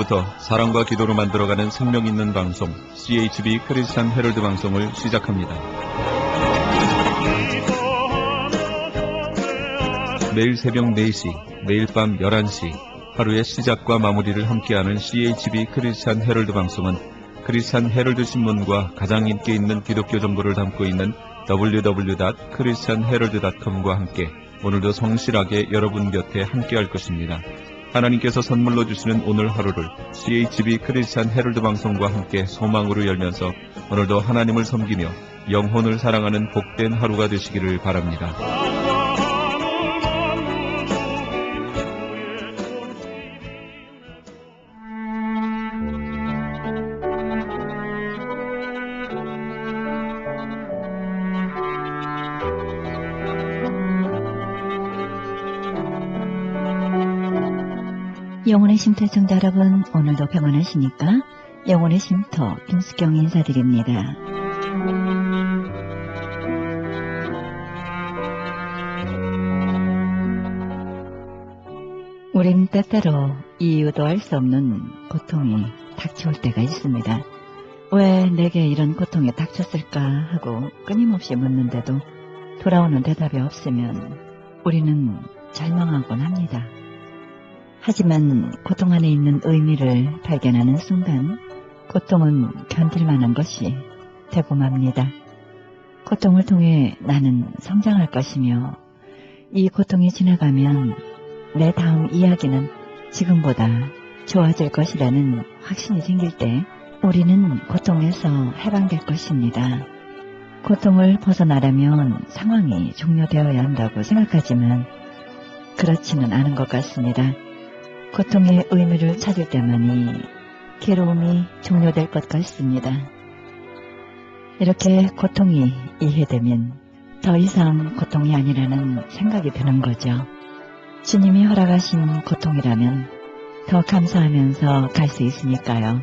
지금부터 사랑과 기도로 만들어가는 생명 있는 방송 CHB 크리스찬 헤럴드 방송을 시작합니다. 매일 새벽 4시, 매일 밤 11시 하루의 시작과 마무리를 함께하는 CHB 크리스찬 헤럴드 방송은 크리스찬 헤럴드 신문과 가장 인기 있는 기독교 정보를 담고 있는 www.christianherald.com과 함께 오늘도 성실하게 여러분 곁에 함께할 것입니다. 하나님께서 선물로 주시는 오늘 하루를 CHB 크리스찬 헤럴드 방송과 함께 소망으로 열면서 오늘도 하나님을 섬기며 영혼을 사랑하는 복된 하루가 되시기를 바랍니다. 영혼의 쉼터 청자 여러분, 오늘도 평안하시니까 영혼의 쉼터 김수경 인사드립니다. 우린 때때로 이유도 알 수 없는 고통이 닥쳐올 때가 있습니다. 왜 내게 이런 고통이 닥쳤을까 하고 끊임없이 묻는데도 돌아오는 대답이 없으면 우리는 절망하곤 합니다. 하지만 고통 안에 있는 의미를 발견하는 순간 고통은 견딜만한 것이 되고 맙니다. 고통을 통해 나는 성장할 것이며 이 고통이 지나가면 내 다음 이야기는 지금보다 좋아질 것이라는 확신이 생길 때 우리는 고통에서 해방될 것입니다. 고통을 벗어나려면 상황이 종료되어야 한다고 생각하지만 그렇지는 않은 것 같습니다. 고통의 의미를 찾을 때만이 괴로움이 종료될 것 같습니다. 이렇게 고통이 이해되면 더 이상 고통이 아니라는 생각이 드는 거죠. 주님이 허락하신 고통이라면 더 감사하면서 갈 수 있으니까요.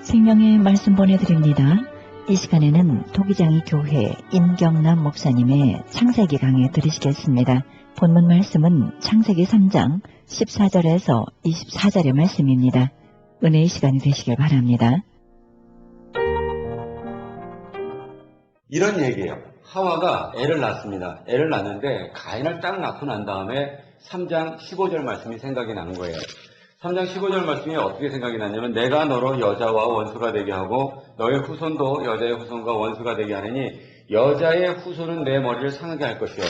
생명의 말씀 보내드립니다. 이 시간에는 도기장이 교회 임경남 목사님의 창세기 강해 들으시겠습니다. 본문 말씀은 창세기 3장 14절에서 24절의 말씀입니다. 은혜의 시간이 되시길 바랍니다. 이런 얘기예요. 하와가 애를 낳습니다. 애를 낳는데 가인을 딱 낳고 난 다음에 3장 15절 말씀이 생각이 나는 거예요. 3장 15절 말씀이 어떻게 생각이 났냐면 내가 너로 여자와 원수가 되게 하고 너의 후손도 여자의 후손과 원수가 되게 하느니 여자의 후손은 내 머리를 상하게 할 것이요.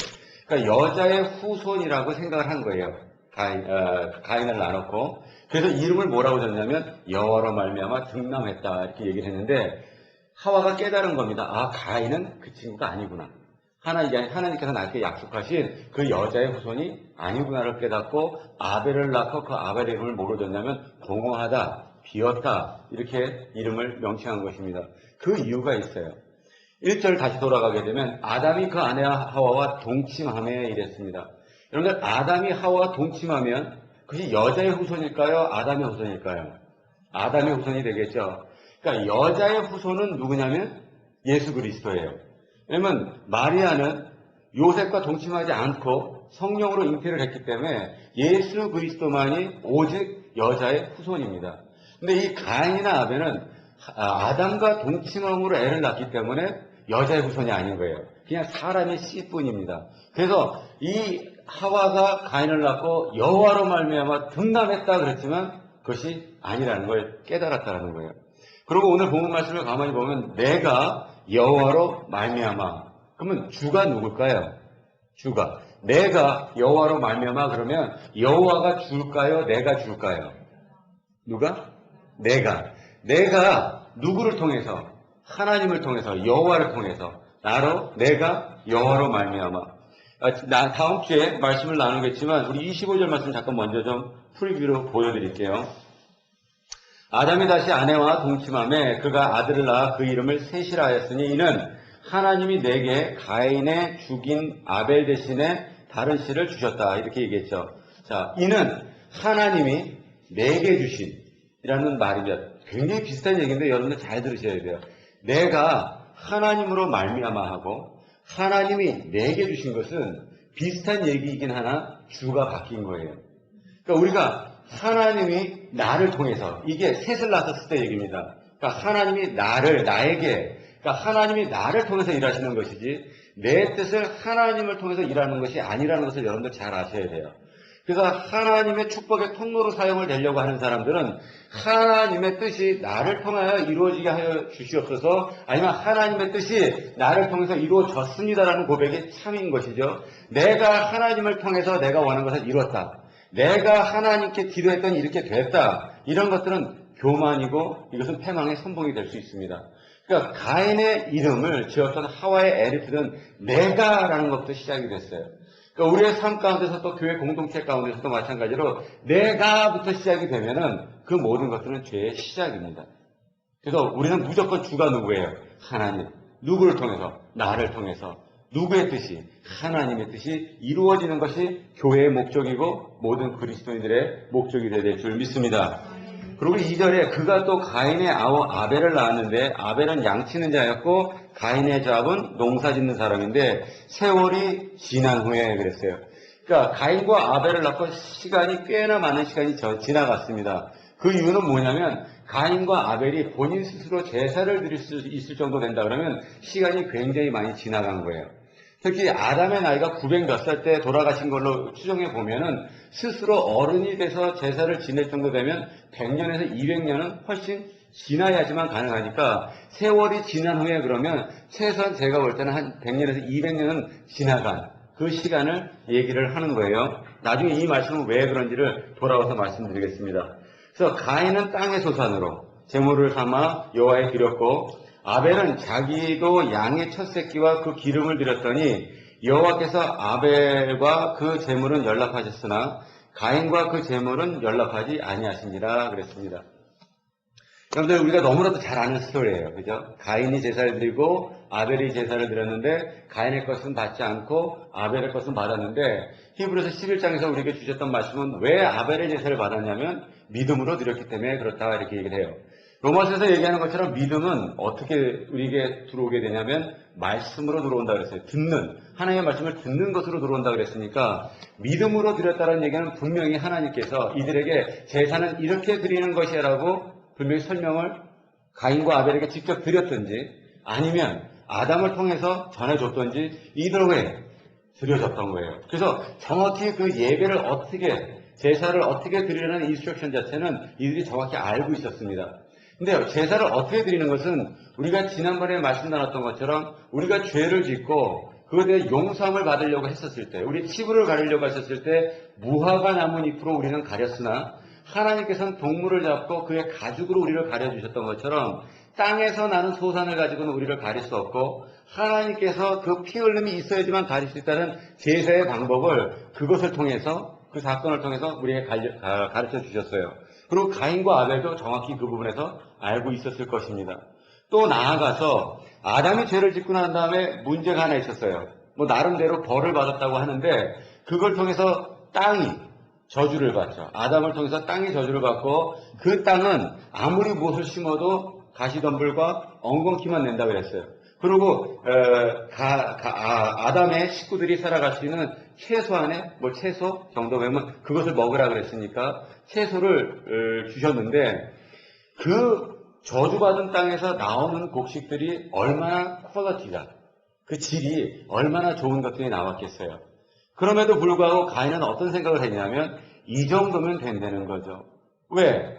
그러니까 여자의 후손이라고 생각을 한 거예요. 가인을 낳아놓고. 그래서 이름을 뭐라고 줬냐면 여호와로 말미암아 등남했다 이렇게 얘기를 했는데 하와가 깨달은 겁니다. 아, 가인은 그 친구가 아니구나. 하나님께서 나에게 약속하신 그 여자의 후손이 아니구나를 깨닫고 아벨을 낳고 그 아벨의 이름을 뭐로 줬냐면 공허하다, 비었다 이렇게 이름을 명칭한 것입니다. 그 이유가 있어요. 1절 다시 돌아가게 되면 아담이 그 아내 하와와 동침함에 이랬습니다. 여러분들 아담이 하와와 동침하면 그것이 여자의 후손일까요? 아담의 후손일까요? 아담의 후손이 되겠죠. 그러니까 여자의 후손은 누구냐면 예수 그리스도예요. 왜냐면 마리아는 요셉과 동침하지 않고 성령으로 잉태를 했기 때문에 예수 그리스도만이 오직 여자의 후손입니다. 근데 이 가인이나 아벨은 아담과 동침함으로 애를 낳기 때문에 여자의 후손이 아닌 거예요. 그냥 사람의 씨뿐입니다. 그래서 이 하와가 가인을 낳고 여호와로 말미암아 등남했다 그랬지만 그것이 아니라는 걸 깨달았다는 거예요. 그리고 오늘 본문 말씀을 가만히 보면 내가 여호와로 말미암아. 그러면 주가 누굴까요? 주가. 내가 여호와로 말미암아 그러면 여호와가 줄까요? 내가 줄까요? 누가? 내가 누구를 통해서? 하나님을 통해서, 여호와를 통해서. 내가 여호와로 말미암아. 다음 주에 말씀을 나누겠지만 우리 25절 말씀 잠깐 먼저 좀 프리뷰로 보여드릴게요. 아담이 다시 아내와 동침함에 그가 아들을 낳아 그 이름을 셋이라 하였으니 이는 하나님이 내게 가인의 죽인 아벨 대신에 다른 씨를 주셨다 이렇게 얘기했죠. 자, 이는 하나님이 내게 주신이라는 말입니다. 굉장히 비슷한 얘기인데 여러분들 잘 들으셔야 돼요. 내가 하나님으로 말미암아 하고 하나님이 내게 주신 것은 비슷한 얘기이긴 하나 주가 바뀐 거예요. 그러니까 우리가 하나님이 나를 통해서, 이게 셋을 낳았을 때 얘기입니다. 그러니까 하나님이 나에게, 그러니까 하나님이 나를 통해서 일하시는 것이지 내 뜻을 하나님을 통해서 일하는 것이 아니라는 것을 여러분들 잘 아셔야 돼요. 그래서 하나님의 축복의 통로로 사용을 되려고 하는 사람들은 하나님의 뜻이 나를 통하여 이루어지게 하여 주시옵소서, 아니면 하나님의 뜻이 나를 통해서 이루어졌습니다라는 고백이 참인 것이죠. 내가 하나님을 통해서 내가 원하는 것을 이뤘다, 내가 하나님께 기도했더니 이렇게 됐다, 이런 것들은 교만이고 이것은 패망의 선봉이 될 수 있습니다. 그러니까 가인의 이름을 지었던 하와의 에리트는 내가라는 것부터 시작이 됐어요. 그러니까 우리의 삶 가운데서 또 교회 공동체 가운데서도 마찬가지로 내가부터 시작이 되면은 그 모든 것들은 죄의 시작입니다. 그래서 우리는 무조건 주가 누구예요? 하나님. 누구를 통해서? 나를 통해서. 누구의 뜻이? 하나님의 뜻이 이루어지는 것이 교회의 목적이고 모든 그리스도인들의 목적이 되야 될 줄 믿습니다. 그리고 2절에 그가 또 가인의 아우 아벨을 낳았는데 아벨은 양치는 자였고 가인의 잡은 농사 짓는 사람인데 세월이 지난 후에 그랬어요. 그러니까 가인과 아벨을 낳고 시간이 꽤나 많은 시간이 지나갔습니다. 그 이유는 뭐냐면 가인과 아벨이 본인 스스로 제사를 드릴 수 있을 정도 된다 그러면 시간이 굉장히 많이 지나간 거예요. 특히 아담의 나이가 900 몇 살 때 돌아가신 걸로 추정해 보면은 스스로 어른이 돼서 제사를 지낼 정도 되면 100년에서 200년은 훨씬 지나야지만 가능하니까 세월이 지난 후에 그러면 최소한 제가 볼 때는 한 100년에서 200년은 지나간 그 시간을 얘기를 하는 거예요. 나중에 이 말씀은 왜 그런지를 돌아와서 말씀드리겠습니다. 그래서 가인은 땅의 소산으로 제물을 삼아 여호와에 드렸고 아벨은 자기도 양의 첫 새끼와 그 기름을 드렸더니 여호와께서 아벨과 그 제물은 연락하셨으나 가인과 그 제물은 연락하지 아니하시니라 그랬습니다. 여러분들 우리가 너무나도 잘 아는 스토리예요. 그죠? 가인이 제사를 드리고 아벨이 제사를 드렸는데 가인의 것은 받지 않고 아벨의 것은 받았는데 히브리서 11장에서 우리에게 주셨던 말씀은 왜 아벨의 제사를 받았냐면 믿음으로 드렸기 때문에 그렇다 이렇게 얘기를 해요. 로마서에서 얘기하는 것처럼 믿음은 어떻게 우리에게 들어오게 되냐면 말씀으로 들어온다 그랬어요. 듣는, 하나님의 말씀을 듣는 것으로 들어온다 그랬으니까 믿음으로 드렸다는 얘기는 분명히 하나님께서 이들에게 제사는 이렇게 드리는 것이라고 분명히 설명을 가인과 아벨에게 직접 드렸든지 아니면 아담을 통해서 전해줬든지 이들에게 드려졌던 거예요. 그래서 정확히 그 예배를 어떻게, 제사를 어떻게 드리려는 인스트럭션 자체는 이들이 정확히 알고 있었습니다. 근데 제사를 어떻게 드리는 것은 우리가 지난번에 말씀 나눴던 것처럼 우리가 죄를 짓고 그것에 대해 용서함을 받으려고 했었을 때, 우리 치부를 가리려고 했었을 때 무화과 나뭇잎으로 우리는 가렸으나 하나님께서는 동물을 잡고 그의 가죽으로 우리를 가려주셨던 것처럼 땅에서 나는 소산을 가지고는 우리를 가릴 수 없고 하나님께서 그 피 흘림이 있어야지만 가릴 수 있다는 제사의 방법을 그것을 통해서, 그 사건을 통해서 우리에게 가르쳐 주셨어요. 그리고 가인과 아벨도 정확히 그 부분에서 알고 있었을 것입니다. 또 나아가서 아담이 죄를 짓고 난 다음에 문제가 하나 있었어요. 뭐 나름대로 벌을 받았다고 하는데 그걸 통해서 땅이 저주를 받죠. 아담을 통해서 땅이 저주를 받고 그 땅은 아무리 무엇을 심어도 가시덤불과 엉겅퀴만 낸다고 그랬어요. 그리고 아담의 식구들이 살아갈 수 있는 최소한의 채소 정도 되면 그것을 먹으라 그랬으니까 채소를 주셨는데 그 저주받은 땅에서 나오는 곡식들이 얼마나 퀄리티가, 그 질이 얼마나 좋은 것들이 나왔겠어요. 그럼에도 불구하고 가인은 어떤 생각을 했냐면 이 정도면 된다는 거죠. 왜?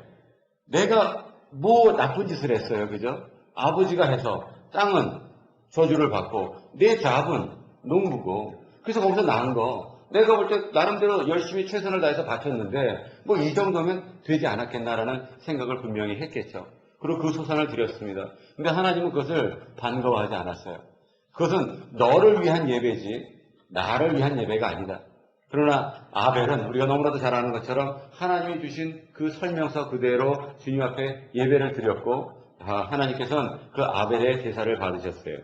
내가 뭐 나쁜 짓을 했어요. 그죠? 아버지가 해서 땅은 저주를 받고 내 잡은 농부고 그래서 거기서 나은 거 내가 볼 때 나름대로 열심히 최선을 다해서 바쳤는데 뭐 이 정도면 되지 않았겠나라는 생각을 분명히 했겠죠. 그리고 그 소산을 드렸습니다. 근데 하나님은 그것을 반가워하지 않았어요. 그것은 너를 위한 예배지 나를 위한 예배가 아니다. 그러나 아벨은 우리가 너무나도 잘 아는 것처럼 하나님이 주신 그 설명서 그대로 주님 앞에 예배를 드렸고 하나님께서는 그 아벨의 제사를 받으셨어요.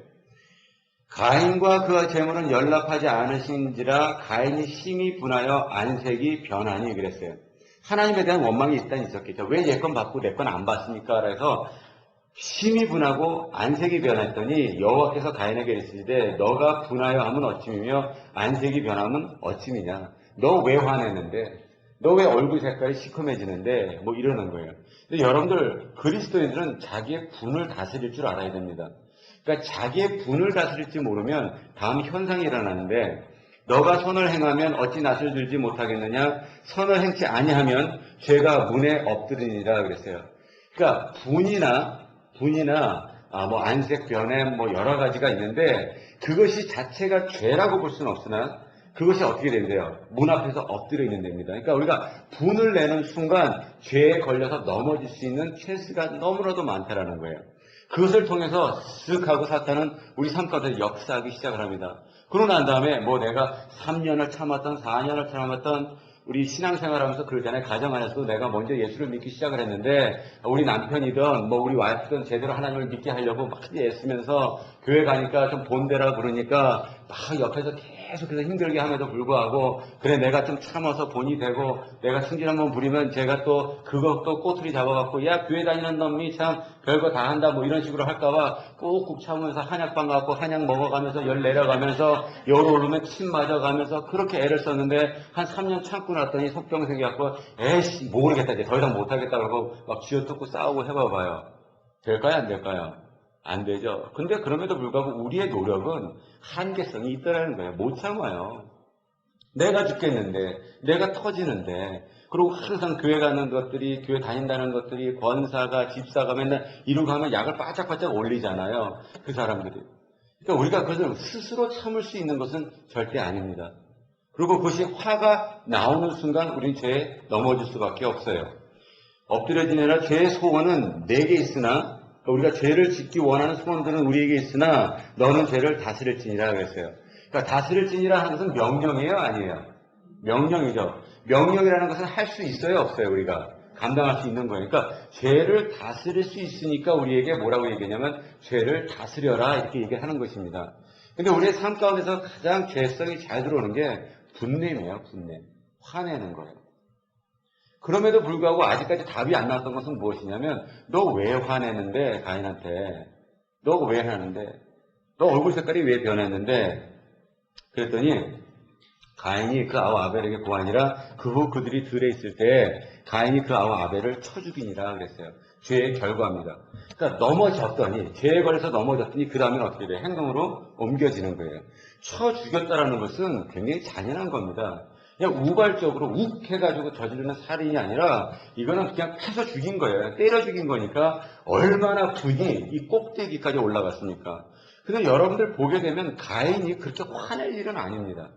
가인과 그 제물은 연락하지 않으신지라 가인이 심히 분하여 안색이 변하니 그랬어요. 하나님에 대한 원망이 일단 있었겠죠. 왜 얘 건 받고 내 건 안 받습니까? 그래서 심히 분하고 안색이 변했더니 여호와께서 가인에게 이르시되 너가 분하여 하면 어찌미며 안색이 변하면 어찌미냐. 너 왜 화내는데? 너 왜 얼굴 색깔이 시커매지는데? 뭐 이러는 거예요. 근데 여러분들 그리스도인들은 자기의 분을 다스릴 줄 알아야 됩니다. 그러니까 자기의 분을 다스릴 줄 모르면 다음 현상이 일어나는데 너가 선을 행하면 어찌 낯을 들지 못하겠느냐? 선을 행치 아니하면 죄가 문에 엎드리니라 그랬어요. 그러니까 분이나 뭐 안색 변해 뭐 여러 가지가 있는데 그것이 자체가 죄라고 볼 수는 없으나 그것이 어떻게 된대요? 문 앞에서 엎드려 있는 됩니다. 그러니까 우리가 분을 내는 순간 죄에 걸려서 넘어질 수 있는 찬스가 너무나도 많다라는 거예요. 그것을 통해서 쓱 하고 사탄은 우리 삶 가운데 역사하기 시작을 합니다. 그러고 난 다음에 뭐 내가 3년을 참았던 4년을 참았던 우리 신앙생활하면서 그러잖아요. 가정 안에서도 내가 먼저 예수를 믿기 시작을 했는데 우리 남편이든 뭐 우리 와이프든 제대로 하나님을 믿게 하려고 막 애쓰면서 교회 가니까 좀 본대라 그러니까 막 옆에서 계속해서 힘들게 함에도 불구하고 그래 내가 좀 참아서 본이 되고 내가 승질 한번 부리면 제가 또 그것도 꼬투리 잡아갖고 야 교회 다니는 놈이 참 별거 다 한다 뭐 이런 식으로 할까봐 꾹꾹 참으면서 한약방 가고 한약 먹어가면서 열 내려가면서 열 오르면 침 맞아가면서 그렇게 애를 썼는데 한 3년 참고 났더니 속병 생겨갖고 에이씨 모르겠다 이제 더 이상 못하겠다 그러고 막 쥐어뜯고 싸우고 해봐봐요. 될까요 안 될까요? 안 되죠. 근데 그럼에도 불구하고 우리의 노력은 한계성이 있다라는 거예요. 못 참아요. 내가 죽겠는데, 내가 터지는데, 그리고 항상 교회 가는 것들이, 교회 다닌다는 것들이, 권사가, 집사가 맨날 이러고 하면 약을 바짝바짝 올리잖아요. 그 사람들이. 그러니까 우리가 그것을 스스로 참을 수 있는 것은 절대 아닙니다. 그리고 그것이 화가 나오는 순간 우리는 죄에 넘어질 수밖에 없어요. 엎드려 지내라 죄의 소원은 내게 있으나 우리가 죄를 짓기 원하는 소원들은 우리에게 있으나 너는 죄를 다스릴지니라 그랬어요. 그러니까 다스릴지니라 하는 것은 명령이에요, 아니에요? 명령이죠. 명령이라는 것은 할 수 있어요, 없어요? 우리가 감당할 수 있는 거예요. 그러니까 죄를 다스릴 수 있으니까 우리에게 뭐라고 얘기하냐면 죄를 다스려라 이렇게 얘기하는 것입니다. 근데 우리의 삶 가운데서 가장 죄성이 잘 들어오는 게 분냄이에요, 분냄. 화내는 거예요. 그럼에도 불구하고 아직까지 답이 안 나왔던 것은 무엇이냐면 너 왜 화내는데 가인한테 너 왜 화내는데 너 얼굴 색깔이 왜 변했는데 그랬더니 가인이 그 아우 아벨에게 고하니라 그 후 그들이 들에 있을 때 가인이 그 아우 아벨을 쳐 죽이니라 그랬어요. 죄의 결과입니다. 그러니까 넘어졌더니 죄에 걸려서 넘어졌더니 그 다음에는 어떻게 돼요? 행동으로 옮겨지는 거예요. 쳐 죽였다라는 것은 굉장히 잔인한 겁니다. 그냥 우발적으로 욱 해가지고 저지르는 살인이 아니라 이거는 그냥 패서 죽인 거예요. 때려 죽인 거니까 얼마나 분이 이 꼭대기까지 올라갔습니까? 근데 여러분들 보게 되면 가인이 그렇게 화낼 일은 아닙니다.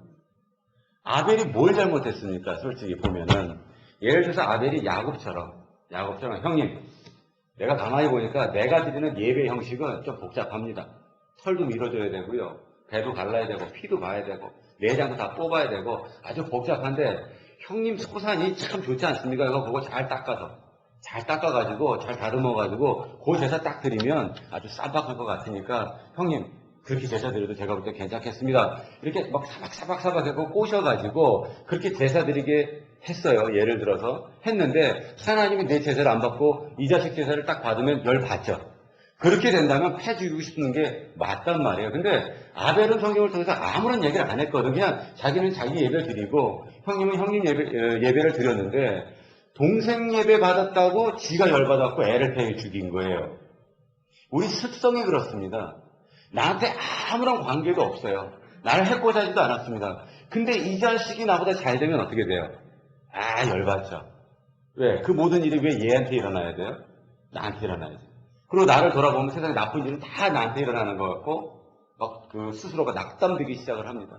아벨이 뭘 잘못했습니까? 솔직히 보면은 예를 들어서 아벨이 야곱처럼 형님 내가 가만히 보니까 내가 드리는 예배 형식은 좀 복잡합니다. 털도 밀어줘야 되고요. 배도 갈라야 되고 피도 봐야 되고 내장도 다 뽑아야 되고 아주 복잡한데 형님 소산이 참 좋지 않습니까? 이거 그거 잘 닦아가지고 잘 다듬어가지고 그 제사 딱 드리면 아주 쌈박할 것 같으니까 형님 그렇게 제사 드려도 제가 볼 때 괜찮겠습니다. 이렇게 막 사박사박 하고 꼬셔가지고 그렇게 제사 드리게 했어요. 예를 들어서 했는데 하나님이 내 제사를 안 받고 이 자식 제사를 딱 받으면 열 받죠. 그렇게 된다면 패 죽이고 싶은 게 맞단 말이에요. 근데 아벨은 성경을 통해서 아무런 얘기를 안 했거든요. 그냥 자기는 자기 예배를 드리고 형님은 형님 예배를 드렸는데 동생 예배 받았다고 지가 열받았고 애를 패 죽인 거예요. 우리 습성이 그렇습니다. 나한테 아무런 관계도 없어요. 나를 해코지 하지도 않았습니다. 근데 이 자식이 나보다 잘 되면 어떻게 돼요? 아, 열받죠. 왜? 그 모든 일이 왜 얘한테 일어나야 돼요? 나한테 일어나야지. 그리고 나를 돌아보면 세상에 나쁜 일은 다 나한테 일어나는 것 같고, 막 그 스스로가 낙담되기 시작을 합니다.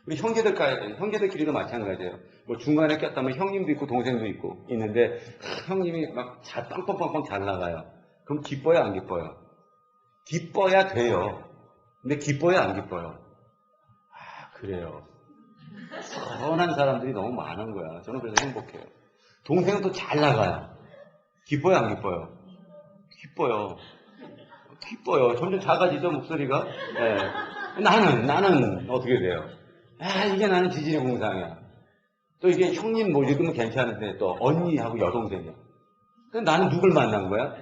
우리 형제들끼리도 마찬가지예요. 뭐 중간에 꼈다면 형님도 있고 동생도 있고 있는데, 형님이 막 빵빵빵빵 잘 나가요. 그럼 기뻐요, 안 기뻐요? 기뻐야 돼요. 근데 기뻐야 안 기뻐요? 아, 그래요. 선한 사람들이 너무 많은 거야. 저는 그래서 행복해요. 동생은 또 잘 나가요. 기뻐요, 안 기뻐요? 기뻐요. 점점 작아지죠, 목소리가? 네. 나는 어떻게 돼요? 아, 이게 나는 지질의 공상이야. 또 이게 형님 뭐 읽으면 괜찮은데 또 언니하고 여동생이야. 근데 나는 누굴 만난 거야?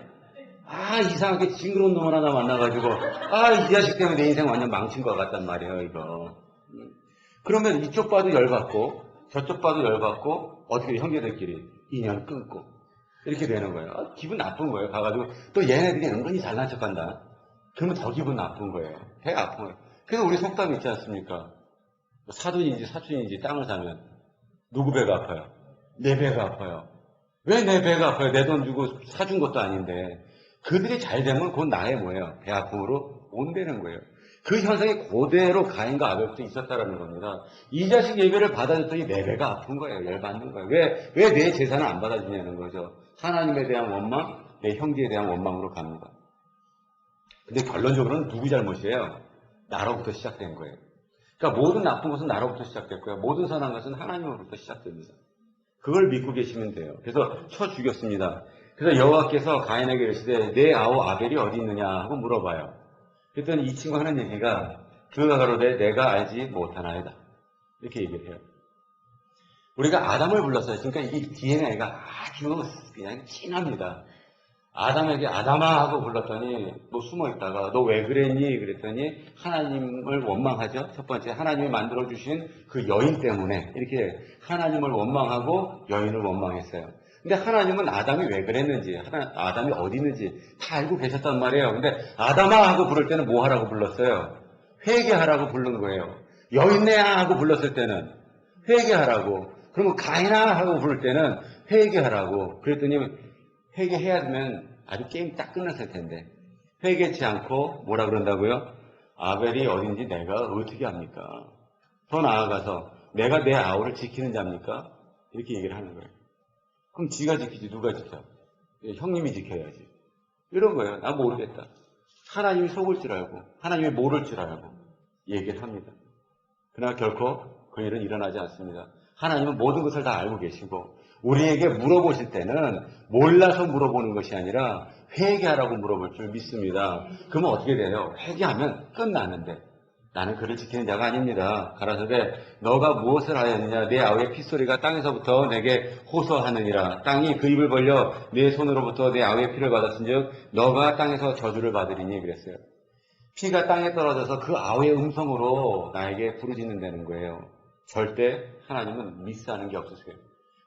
이상하게 징그러운 놈을 하나 만나가지고, 이 자식 때문에 내 인생 완전 망친 것 같단 말이에요, 이거. 그러면 이쪽 봐도 열받고, 저쪽 봐도 열받고, 어떻게 형제들끼리 인연 끊고, 이렇게 되는 거예요. 기분 나쁜 거예요. 가가지고, 또 얘네들이 은근히 잘난 척 한다. 그러면 더 기분 나쁜 거예요. 배 아픈 거예요. 그래서 우리 속담 있지 않습니까? 사돈인지 사촌인지 땅을 사면, 누구 배가 아파요? 내 배가 아파요. 왜 내 배가 아파요? 내 돈 주고 사준 것도 아닌데. 그들이 잘 되면 그건 나의 뭐예요? 배 아픔으로 온다는 거예요. 그 현상이 그대로 가인과 아벨부터 있었다라는 겁니다. 이 자식 예배를 받아줬더니 내 배가 아픈 거예요. 열받는 거예요. 왜 내 재산을 안 받아주냐는 거죠. 하나님에 대한 원망, 내 형제에 대한 원망으로 갑니다. 근데 결론적으로는 누구 잘못이에요? 나로부터 시작된 거예요. 그러니까 모든 나쁜 것은 나로부터 시작됐고요. 모든 선한 것은 하나님으로부터 시작됩니다. 그걸 믿고 계시면 돼요. 그래서 쳐 죽였습니다. 그래서 여호와께서 가인에게 이르시되 내 아우 아벨이 어디 있느냐 하고 물어봐요. 그랬더니 이 친구 하는 얘기가 그가 가로되 내가 알지 못하나이다. 이렇게 얘기를 해요. 우리가 아담을 불렀어요. 그러니까 이게 DNA가 아주 그냥 진합니다. 아담에게 아담아 하고 불렀더니 너 숨어 있다가 너 왜 그랬니? 그랬더니 하나님을 원망하죠. 첫 번째 하나님이 만들어주신 그 여인 때문에 이렇게 하나님을 원망하고 여인을 원망했어요. 근데 하나님은 아담이 왜 그랬는지, 아담이 어디 있는지 다 알고 계셨단 말이에요. 근데 아담아 하고 부를 때는 뭐 하라고 불렀어요? 회개하라고 부른 거예요. 여인네야 하고 불렀을 때는 회개하라고. 그러면 가인아 하고 부를 때는 회개하라고. 그랬더니 회개해야 되면 아주 게임 딱 끝났을 텐데 회개치 않고 뭐라 그런다고요? 아벨이 어딘지 내가 어떻게 합니까? 더 나아가서 내가 내 아우를 지키는 자입니까? 이렇게 얘기를 하는 거예요. 그럼 지가 지키지 누가 지켜? 형님이 지켜야지. 이런 거예요. 나 모르겠다. 하나님이 속을 줄 알고 하나님이 모를 줄 알고 얘기를 합니다. 그러나 결코 그 일은 일어나지 않습니다. 하나님은 모든 것을 다 알고 계시고 우리에게 물어보실 때는 몰라서 물어보는 것이 아니라 회개하라고 물어볼 줄 믿습니다. 그러면 어떻게 돼요? 회개하면 끝나는데 나는 그를 지키는 자가 아닙니다. 가라사대 너가 무엇을 하였느냐? 내 아우의 핏소리가 땅에서부터 내게 호소하느니라. 땅이 그 입을 벌려 내 손으로부터 내 아우의 피를 받았은즉 너가 땅에서 저주를 받으리니 그랬어요. 피가 땅에 떨어져서 그 아우의 음성으로 나에게 부르짖는다는 거예요. 절대 하나님은 미스하는 게 없으세요.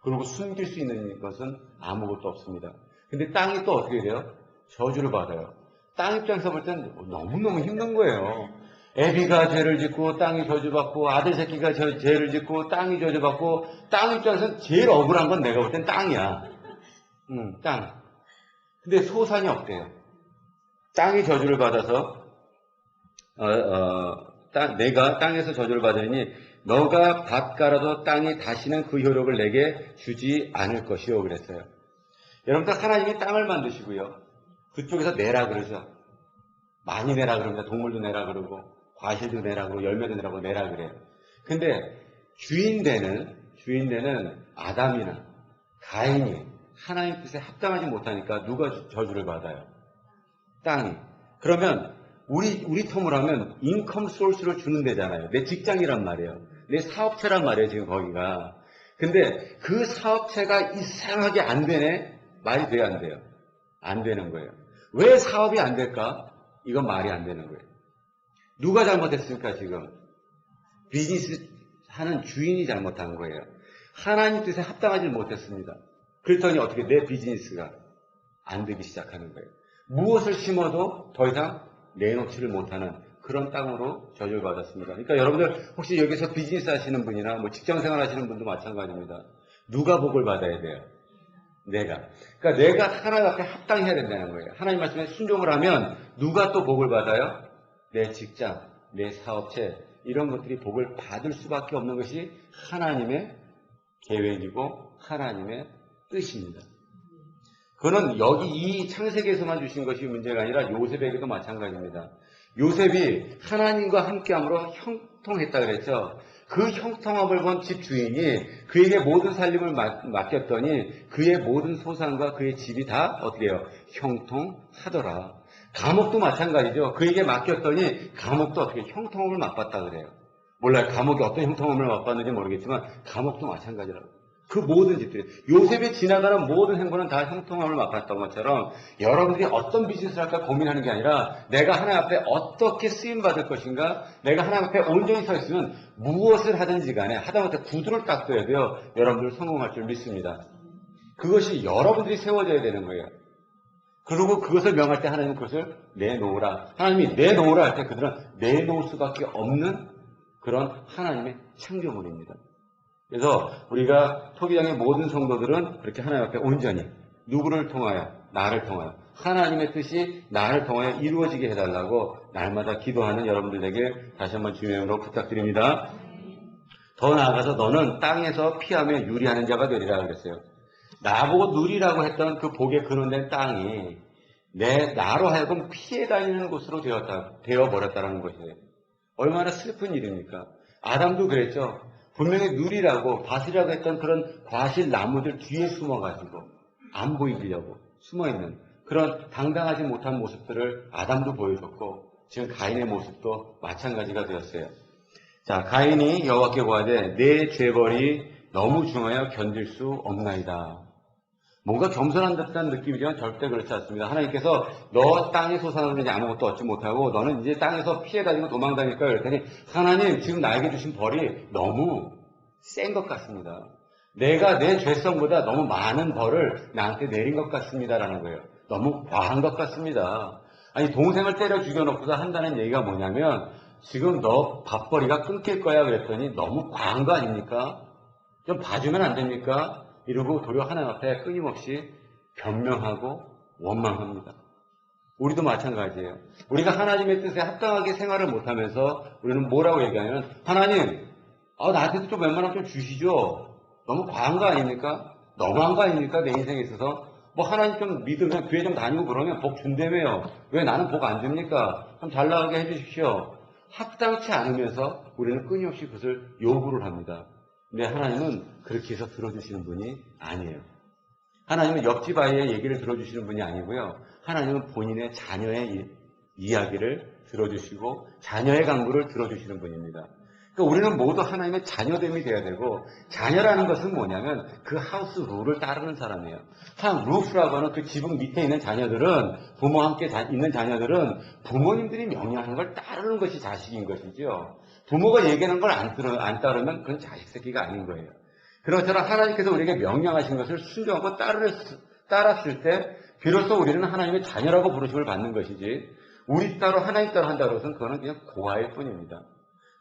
그리고 숨길 수 있는 것은 아무것도 없습니다. 근데 땅이 또 어떻게 돼요? 저주를 받아요. 땅 입장에서 볼 땐 너무너무 힘든 거예요. 애비가 죄를 짓고 땅이 저주받고 아들 새끼가 죄를 짓고 땅이 저주받고 땅 입장에서는 제일 억울한 건 내가 볼 땐 땅이야. 땅. 근데 소산이 없대요. 땅이 저주를 받아서 내가 땅에서 저주를 받으니 너가 밭 갈아도 땅이 다시는 그 효력을 내게 주지 않을 것이요 그랬어요. 여러분들 하나님이 땅을 만드시고요. 그쪽에서 내라 그러죠. 많이 내라 그럽니다. 동물도 내라 그러고 과실도 내라 그러고 열매도 내라고 내라 그래요. 근데 주인되는 아담이나 가인이 하나님 뜻에 합당하지 못하니까 누가 저주를 받아요? 땅이. 그러면 우리 텀으로 하면 인컴 소스를 주는 데잖아요. 내 직장이란 말이에요. 내 사업체란 말이에요, 지금 거기가. 근데 그 사업체가 이상하게 안 되네? 말이 돼요, 안 돼요? 안 되는 거예요. 왜 사업이 안 될까? 이건 말이 안 되는 거예요. 누가 잘못했습니까, 지금? 비즈니스 하는 주인이 잘못한 거예요. 하나님 뜻에 합당하지 못했습니다. 그랬더니 어떻게 내 비즈니스가 안 되기 시작하는 거예요. 무엇을 심어도 더 이상 내놓지를 못하는 그런 땅으로 저주를 받았습니다. 그러니까 여러분들 혹시 여기서 비즈니스 하시는 분이나 뭐 직장생활 하시는 분도 마찬가지입니다. 누가 복을 받아야 돼요? 내가. 그러니까 내가 하나님 앞에 합당해야 된다는 거예요. 하나님 말씀에 순종을 하면 누가 또 복을 받아요? 내 직장, 내 사업체 이런 것들이 복을 받을 수밖에 없는 것이 하나님의 계획이고 하나님의 뜻입니다. 그거는 여기 이 창세기에서만 주신 것이 문제가 아니라 요셉에게도 마찬가지입니다. 요셉이 하나님과 함께함으로 형통했다 그랬죠. 그 형통함을 본 집 주인이 그에게 모든 살림을 맡겼더니 그의 모든 소산과 그의 집이 다 어떻게 해요? 형통하더라. 감옥도 마찬가지죠. 그에게 맡겼더니 감옥도 어떻게 형통함을 맛봤다 그래요. 몰라요. 감옥이 어떤 형통함을 맛봤는지 모르겠지만 감옥도 마찬가지라고. 그 모든 집들이 요셉이 지나가는 모든 행보는 다 형통함을 맛봤던 것처럼 여러분들이 어떤 비즈니스를 할까 고민하는 게 아니라 내가 하나님 앞에 어떻게 쓰임받을 것인가, 내가 하나님 앞에 온전히 서 있으면 무엇을 하든지 간에 하다못해 구두를 닦아야 돼요. 여러분들 성공할 줄 믿습니다. 그것이 여러분들이 세워져야 되는 거예요. 그리고 그것을 명할 때 하나님은 그것을 내놓으라. 하나님이 내놓으라 할 때 그들은 내놓을 수밖에 없는 그런 하나님의 창조물입니다. 그래서 우리가 토기장의 모든 성도들은 그렇게 하나님 앞에 온전히 누구를 통하여? 나를 통하여 하나님의 뜻이 나를 통하여 이루어지게 해달라고 날마다 기도하는 여러분들에게 다시 한번 주님의 이름으로 부탁드립니다. 더 나아가서 너는 땅에서 피하며 유리하는 자가 되리라 그랬어요. 나보고 누리라고 했던 그 복에 근원된 땅이 나로 하여금 피해 다니는 곳으로 되어버렸다는 것이에요. 얼마나 슬픈 일입니까? 아담도 그랬죠. 분명히 누리라고 다스리라고 했던 그런 과실 나무들 뒤에 숨어가지고 안 보이려고 숨어있는 그런 당당하지 못한 모습들을 아담도 보여줬고 지금 가인의 모습도 마찬가지가 되었어요. 자, 가인이 여호와께 고하되 내 죄벌이 너무 중하여 견딜 수 없나이다. 뭔가 겸손한 듯한 느낌이지만 절대 그렇지 않습니다. 하나님께서 너 땅에 솟아나는 이제 아무것도 얻지 못하고 너는 이제 땅에서 피해 다니고 도망 다닐 거야. 그랬더니 하나님 지금 나에게 주신 벌이 너무 센 것 같습니다. 내가 내 죄성보다 너무 많은 벌을 나한테 내린 것 같습니다라는 거예요. 너무 과한 것 같습니다. 아니 동생을 때려 죽여놓고서 한다는 얘기가 뭐냐면 지금 너 밥벌이가 끊길 거야 그랬더니 너무 과한 거 아닙니까? 좀 봐주면 안 됩니까? 이러고 도리어 하나님 앞에 끊임없이 변명하고 원망합니다. 우리도 마찬가지예요. 우리가 하나님의 뜻에 합당하게 생활을 못하면서 우리는 뭐라고 얘기하냐면 하나님, 나한테도 좀 웬만하면 좀 주시죠. 너무 과한 거 아닙니까? 너무한 거 아닙니까? 내 인생에 있어서. 뭐 하나님 좀 믿으면 교회 좀 다니고 그러면 복 준다며요. 왜 나는 복 안 줍니까? 좀 잘 나가게 해주십시오. 합당치 않으면서 우리는 끊임없이 그것을 요구를 합니다. 근데 하나님은 그렇게 해서 들어주시는 분이 아니에요. 하나님은 옆집 아이의 얘기를 들어주시는 분이 아니고요. 하나님은 본인의 자녀의 이야기를 들어주시고 자녀의 간구를 들어주시는 분입니다. 그러니까 우리는 모두 하나님의 자녀됨이 되어야 되고 자녀라는 것은 뭐냐면 그 하우스 룰을 따르는 사람이에요. 한 루프라고 하는 그 지붕 밑에 있는 자녀들은 부모와 함께 있는 자녀들은 부모님들이 명령하는 걸 따르는 것이 자식인 것이죠. 부모가 얘기하는 걸 안 따르면 그건 자식 새끼가 아닌 거예요. 그런 것처럼 하나님께서 우리에게 명령하신 것을 순종하고 따랐을 때 비로소 우리는 하나님의 자녀라고 부르심을 받는 것이지 우리 따로 하나님 따로 한다고 해서는 그거는 그냥 고아일 뿐입니다.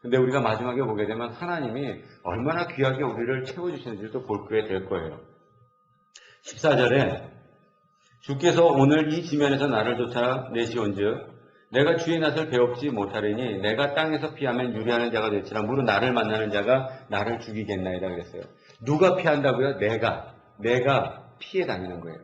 근데 우리가 마지막에 보게 되면 하나님이 얼마나 귀하게 우리를 채워주시는지를 또 볼 게 될 거예요. 14절에 주께서 오늘 이 지면에서 나를 쫓아내시온즉 내가 주의 낯을 배웁지 못하리니 내가 땅에서 피하면 유리하는 자가 될지라 무릇 나를 만나는 자가 나를 죽이겠나이다 그랬어요. 누가 피한다고요? 내가 피해 다니는 거예요.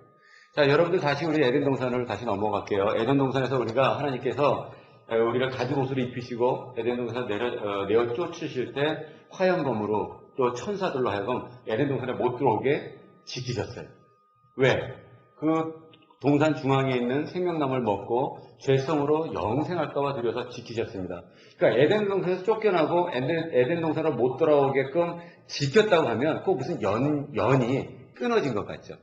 자, 여러분들 다시 우리 에덴 동산으로 다시 넘어갈게요. 에덴 동산에서 하나님께서 우리가 가죽 옷을 입히시고 에덴 동산을 내어 쫓으실 때 화염검으로 또 천사들로 하여금 에덴 동산에 못 들어오게 지키셨어요. 왜? 그 동산 중앙에 있는 생명나무를 먹고 죄성으로 영생할까봐 두려워서 지키셨습니다. 그러니까 에덴 동산에서 쫓겨나고 에덴 동산으로 못 돌아오게끔 지켰다고 하면 꼭 무슨 연이 끊어진 것 같죠.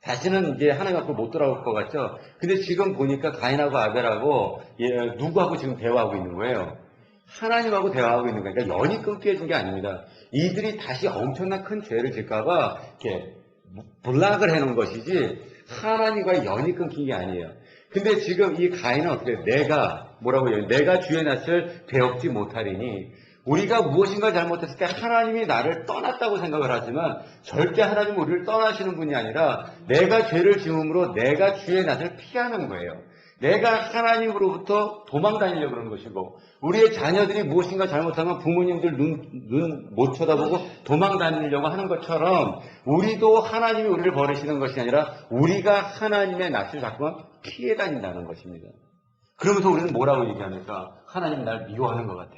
다시는 이제 하나님 앞으로 못 돌아올 것 같죠. 근데 지금 보니까 가인하고 아벨하고 누구하고 지금 대화하고 있는 거예요. 하나님하고 대화하고 있는 거니까 연이 끊겨진 게 아닙니다. 이들이 다시 엄청난 큰 죄를 질까봐 이렇게 블락을 해놓은 것이지 하나님과의 연이 끊긴 게 아니에요. 근데 지금 이 가인은 어떻게 해요? 내가 주의 낯을 배웁지 못하리니 우리가 무엇인가 잘못했을 때 하나님이 나를 떠났다고 생각을 하지만 절대 하나님은 우리를 떠나시는 분이 아니라 내가 죄를 지음으로 내가 주의 낯을 피하는 거예요. 내가 하나님으로부터 도망 다니려고 그러는 것이고 우리의 자녀들이 무엇인가 잘못하면 부모님들 눈 못 쳐다보고 도망 다니려고 하는 것처럼 우리도 하나님이 우리를 버리시는 것이 아니라 우리가 하나님의 낯을 자꾸만 피해 다닌다는 것입니다. 그러면서 우리는 뭐라고 얘기합니까? 하나님이 나를 미워하는 것 같아.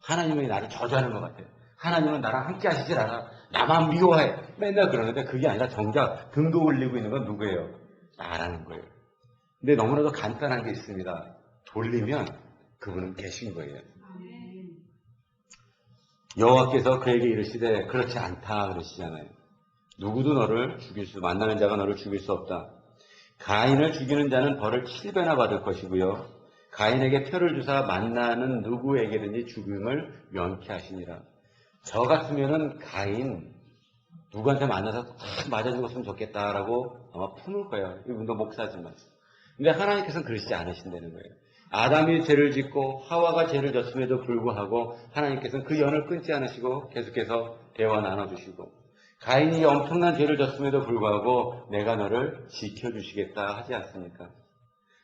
하나님이 나를 저주하는 것 같아. 하나님은 나랑 함께 하시질 않아. 나만 미워해. 맨날 그러는데 그게 아니라 정작 등도 올리고 있는 건 누구예요? 나라는 거예요. 근데 너무나도 간단한 게 있습니다. 돌리면 그분은 계신 거예요. 여호와께서 그에게 이르시되 그렇지 않다 그러시잖아요. 누구도 만나는 자가 너를 죽일 수 없다. 가인을 죽이는 자는 벌을 7배나 받을 것이고요. 가인에게 표를 주사 만나는 누구에게든지 죽임을 면케하시니라. 저 같으면은 가인 누구한테 만나서 딱 맞아 죽었으면 좋겠다라고 아마 품을 거예요. 이분도 목사지만. 근데 하나님께서는 그러시지 않으신다는 거예요. 아담이 죄를 짓고 하와가 죄를 졌음에도 불구하고 하나님께서는 그 연을 끊지 않으시고 계속해서 대화 나눠주시고, 가인이 엄청난 죄를 졌음에도 불구하고 내가 너를 지켜주시겠다 하지 않습니까?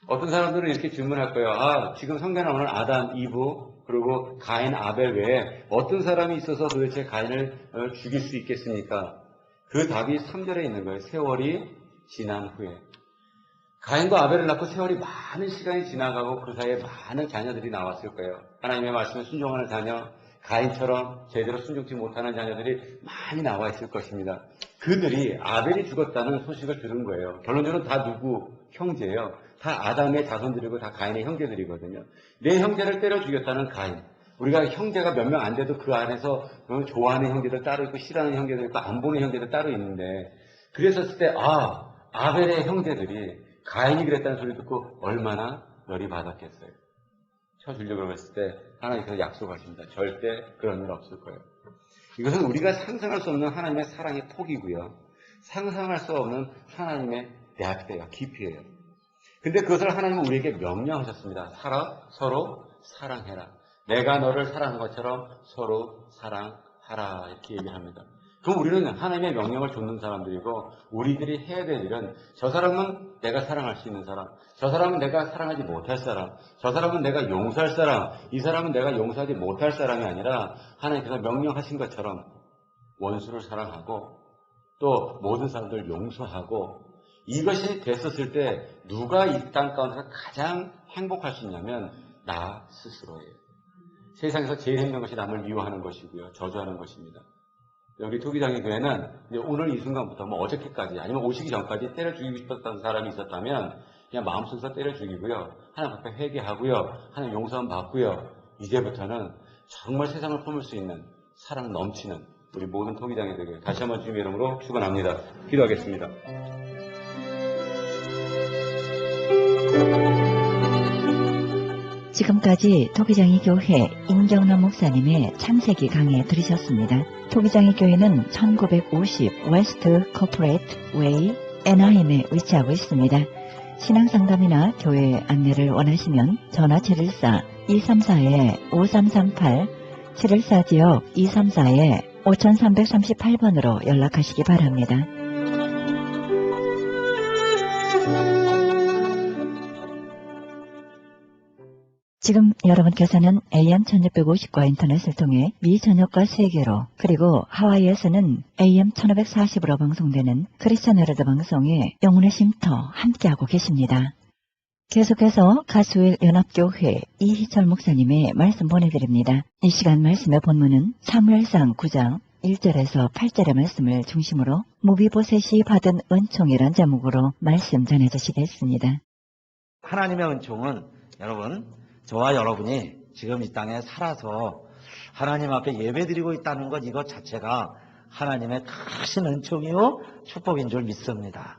어떤 사람들은 이렇게 질문할 거예요. 지금 성경에 나오는 아담, 이브, 그리고 가인, 아벨 외에 어떤 사람이 있어서 도대체 가인을 죽일 수 있겠습니까? 그 답이 3절에 있는 거예요. 세월이 지난 후에. 가인과 아벨을 낳고 세월이 많은 시간이 지나가고 그 사이에 많은 자녀들이 나왔을 거예요. 하나님의 말씀에 순종하는 자녀, 가인처럼 제대로 순종치 못하는 자녀들이 많이 나와 있을 것입니다. 그들이 아벨이 죽었다는 소식을 들은 거예요. 결론적으로 다 누구 형제예요. 다 아담의 자손들이고 다 가인의 형제들이거든요. 내 형제를 때려 죽였다는 가인. 우리가 형제가 몇 명 안 돼도 그 안에서 좋아하는 형제들 따로 있고 싫어하는 형제들 있고 안 보는 형제들 따로 있는데, 그랬었을 때 아벨의 형제들이 가인이 그랬다는 소리 듣고 얼마나 열이 받았겠어요. 쳐주려고 했을 때 하나님께서 약속하십니다. 절대 그런 일 없을 거예요. 이것은 우리가 상상할 수 없는 하나님의 사랑의 폭이고요. 상상할 수 없는 하나님의 대학대와 깊이에요. 근데 그것을 하나님은 우리에게 명령하셨습니다. 서로 사랑해라. 내가 너를 사랑한 것처럼 서로 사랑하라. 이렇게 얘기합니다. 그럼 우리는 하나님의 명령을 좇는 사람들이고, 우리들이 해야 될 일은 저 사람은 내가 사랑할 수 있는 사람, 저 사람은 내가 사랑하지 못할 사람, 저 사람은 내가 용서할 사람, 이 사람은 내가 용서하지 못할 사람이 아니라 하나님께서 명령하신 것처럼 원수를 사랑하고 또 모든 사람들을 용서하고, 이것이 됐었을 때 누가 이 땅 가운데서 가장 행복할 수 있냐면 나 스스로예요. 세상에서 제일 힘든 것이 남을 미워하는 것이고요. 저주하는 것입니다. 여기 토기장의 교회는 이제 오늘 이 순간부터 어저께까지 아니면 오시기 전까지 때려 죽이고 싶었던 사람이 있었다면 그냥 마음속에서 때려 죽이고요. 하나님 앞에 회개하고요. 하나님 용서함 받고요. 이제부터는 정말 세상을 품을 수 있는 사랑 넘치는 우리 모든 토기장의 교회, 다시 한번 주님의 이름으로 축원합니다. 기도하겠습니다. 지금까지 토기장이 교회 임경남 목사님의 창세기 강해 들으셨습니다. 토기장이 교회는 1950 웨스트 코퍼레이트 웨이 애나햄에 위치하고 있습니다. 신앙상담이나 교회 안내를 원하시면 전화 714-234-5338, 714지역 234-5338번으로 연락하시기 바랍니다. 지금 여러분께서는 AM 1650과 인터넷을 통해 미 전역과 세계로, 그리고 하와이에서는 AM 1540으로 방송되는 크리스천 헤럴드 방송의 영혼의 쉼터 함께하고 계십니다. 계속해서 가수일 연합교회 이희철 목사님의 말씀 보내드립니다. 이 시간 말씀의 본문은 사무엘상 9장 1절에서 8절의 말씀을 중심으로 무비보셋이 받은 은총이란 제목으로 말씀 전해주시겠습니다. 하나님의 은총은 여러분, 저와 여러분이 지금 이 땅에 살아서 하나님 앞에 예배드리고 있다는 것, 이것 자체가 하나님의 크신 은총이요 축복인 줄 믿습니다.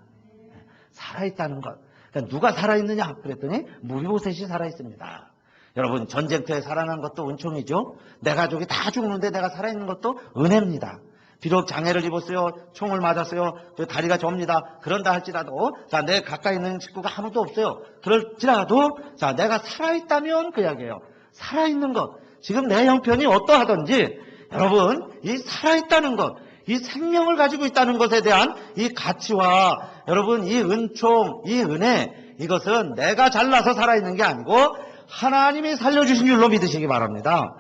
살아있다는 것. 그러니까 누가 살아있느냐 그랬더니 무비보셋이 살아있습니다. 여러분, 전쟁터에 살아난 것도 은총이죠. 내 가족이 다 죽는데 내가 살아있는 것도 은혜입니다. 비록 장애를 입었어요. 총을 맞았어요. 또 다리가 접니다. 그런다 할지라도, 자, 내 가까이 있는 식구가 아무도 없어요. 그럴지라도, 자, 내가 살아있다면 그 이야기예요. 살아있는 것. 지금 내 형편이 어떠하든지, 여러분, 이 살아있다는 것, 이 생명을 가지고 있다는 것에 대한 이 가치와 여러분, 이 은총, 이 은혜, 이것은 내가 잘나서 살아있는 게 아니고 하나님이 살려주신 줄로 믿으시기 바랍니다.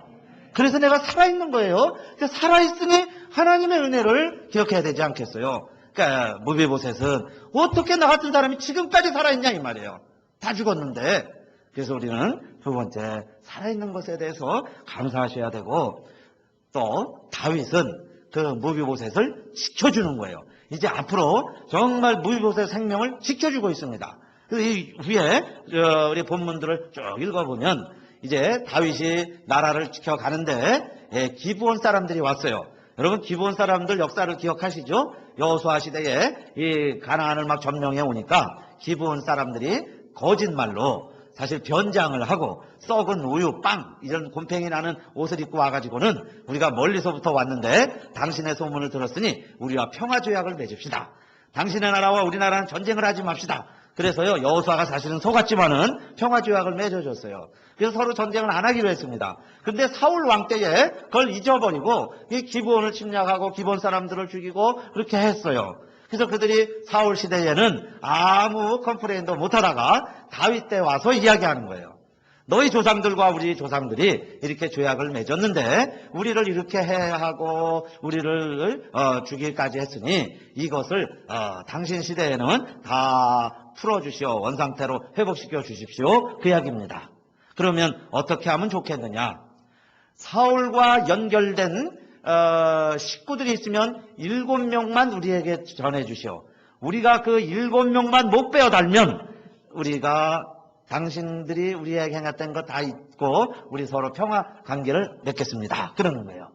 그래서 내가 살아있는 거예요. 살아있으니 하나님의 은혜를 기억해야 되지 않겠어요? 그러니까 무비보셋은 어떻게 나 같은 사람이 지금까지 살아있냐 이 말이에요. 다 죽었는데. 그래서 우리는 두 번째, 살아있는 것에 대해서 감사하셔야 되고, 또 다윗은 그 무비보셋을 지켜주는 거예요. 이제 앞으로 정말 무비보셋 생명을 지켜주고 있습니다. 이 후에 우리 본문들을 쭉 읽어보면 이제 다윗이 나라를 지켜가는데 기브온 사람들이 왔어요. 여러분 기브온 사람들 역사를 기억하시죠? 여호수아 시대에 이 가나안을 막 점령해 오니까 기브온 사람들이 거짓말로 사실 변장을 하고 썩은 우유, 빵 이런 곰팡이 나는 옷을 입고 와가지고는 우리가 멀리서부터 왔는데 당신의 소문을 들었으니 우리와 평화조약을 맺읍시다. 당신의 나라와 우리나라는 전쟁을 하지 맙시다. 그래서요 여호수아가 사실은 속았지만은 평화조약을 맺어줬어요. 그래서 서로 전쟁을 안 하기로 했습니다. 근데 사울 왕 때에 그걸 잊어버리고 이 기브온을 침략하고 기브온 사람들을 죽이고 그렇게 했어요. 그래서 그들이 사울 시대에는 아무 컴플레인도 못하다가 다윗 때 와서 이야기하는 거예요. 너희 조상들과 우리 조상들이 이렇게 조약을 맺었는데 우리를 이렇게 해하고 우리를 죽일까지 했으니 이것을 당신 시대에는 다 풀어주시오. 원상태로 회복시켜 주십시오. 그 이야기입니다. 그러면 어떻게 하면 좋겠느냐. 사울과 연결된 식구들이 있으면 7명만 우리에게 전해주시오. 우리가 그 7명만 못 베어 달면 우리가 당신들이 우리에게 행했던 거 다 잊고 우리 서로 평화 관계를 맺겠습니다. 그러는 거예요.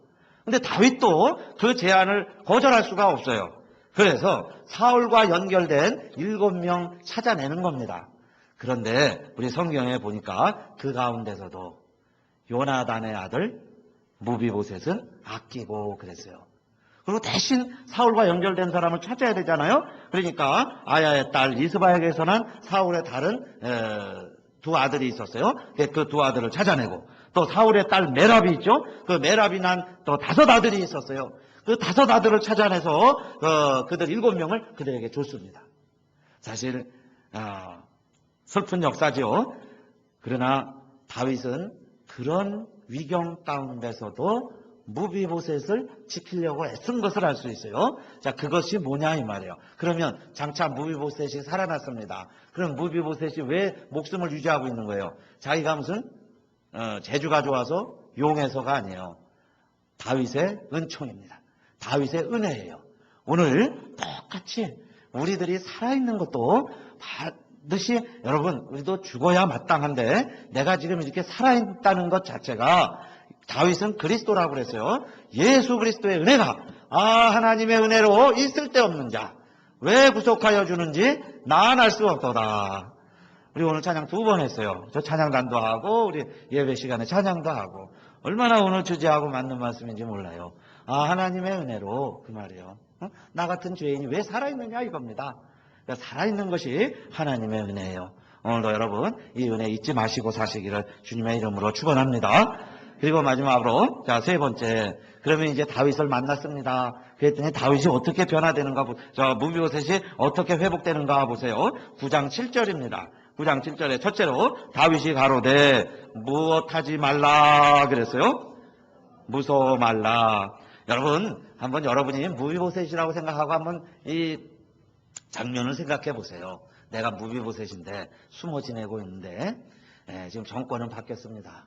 근데 다윗도 그 제안을 거절할 수가 없어요. 그래서 사울과 연결된 7명 찾아내는 겁니다. 그런데 우리 성경에 보니까 그 가운데서도 요나단의 아들 무비보셋은 아끼고 그랬어요. 그리고 대신 사울과 연결된 사람을 찾아야 되잖아요. 그러니까 아야의 딸 이스바에게서 난 사울의 다른 두 아들이 있었어요. 그 두 아들을 찾아내고 또 사울의 딸 메랍이 있죠. 그 메랍이 난 또 5 아들이 있었어요. 그 5 아들을 찾아내서 그들 7명을 그들에게 줬습니다. 사실 슬픈 역사죠. 그러나 다윗은 그런 위경 가운데서도 무비보셋을 지키려고 애쓴 것을 알 수 있어요. 자, 그것이 뭐냐 이 말이에요. 그러면 장차 무비보셋이 살아났습니다. 그럼 무비보셋이 왜 목숨을 유지하고 있는 거예요? 자기가 무슨 재주가 좋아서 용해서가 아니에요. 다윗의 은총입니다. 다윗의 은혜예요. 오늘 똑같이 우리들이 살아있는 것도 반드시 여러분 우리도 죽어야 마땅한데 내가 지금 이렇게 살아있다는 것 자체가 다윗은 그리스도라고 그랬어요. 예수 그리스도의 은혜가 하나님의 은혜로 이 쓸데없는 자 왜 구속하여 주는지 난 알 수 없도다. 우리 오늘 찬양 2번 했어요. 저 찬양단도 하고 우리 예배 시간에 찬양도 하고 얼마나 오늘 주제하고 맞는 말씀인지 몰라요. 하나님의 은혜로 그 말이에요. 나 같은 죄인이 왜 살아있느냐 이겁니다. 그러니까 살아있는 것이 하나님의 은혜예요. 오늘도 여러분 이 은혜 잊지 마시고 사시기를 주님의 이름으로 축원합니다. 그리고 마지막으로 자 3번째 그러면 이제 다윗을 만났습니다. 그랬더니 다윗이 어떻게 변화되는가 무비보셋이 어떻게 회복되는가 보세요. 9장 7절입니다. 9장 7절에 첫째로 다윗이 가로되 무엇하지 말라 그랬어요. 무서워 말라. 여러분 한번 여러분이 무비보셋이라고 생각하고 한번 이 장면을 생각해 보세요. 내가 무비보셋인데 숨어 지내고 있는데 지금 정권은 바뀌었습니다.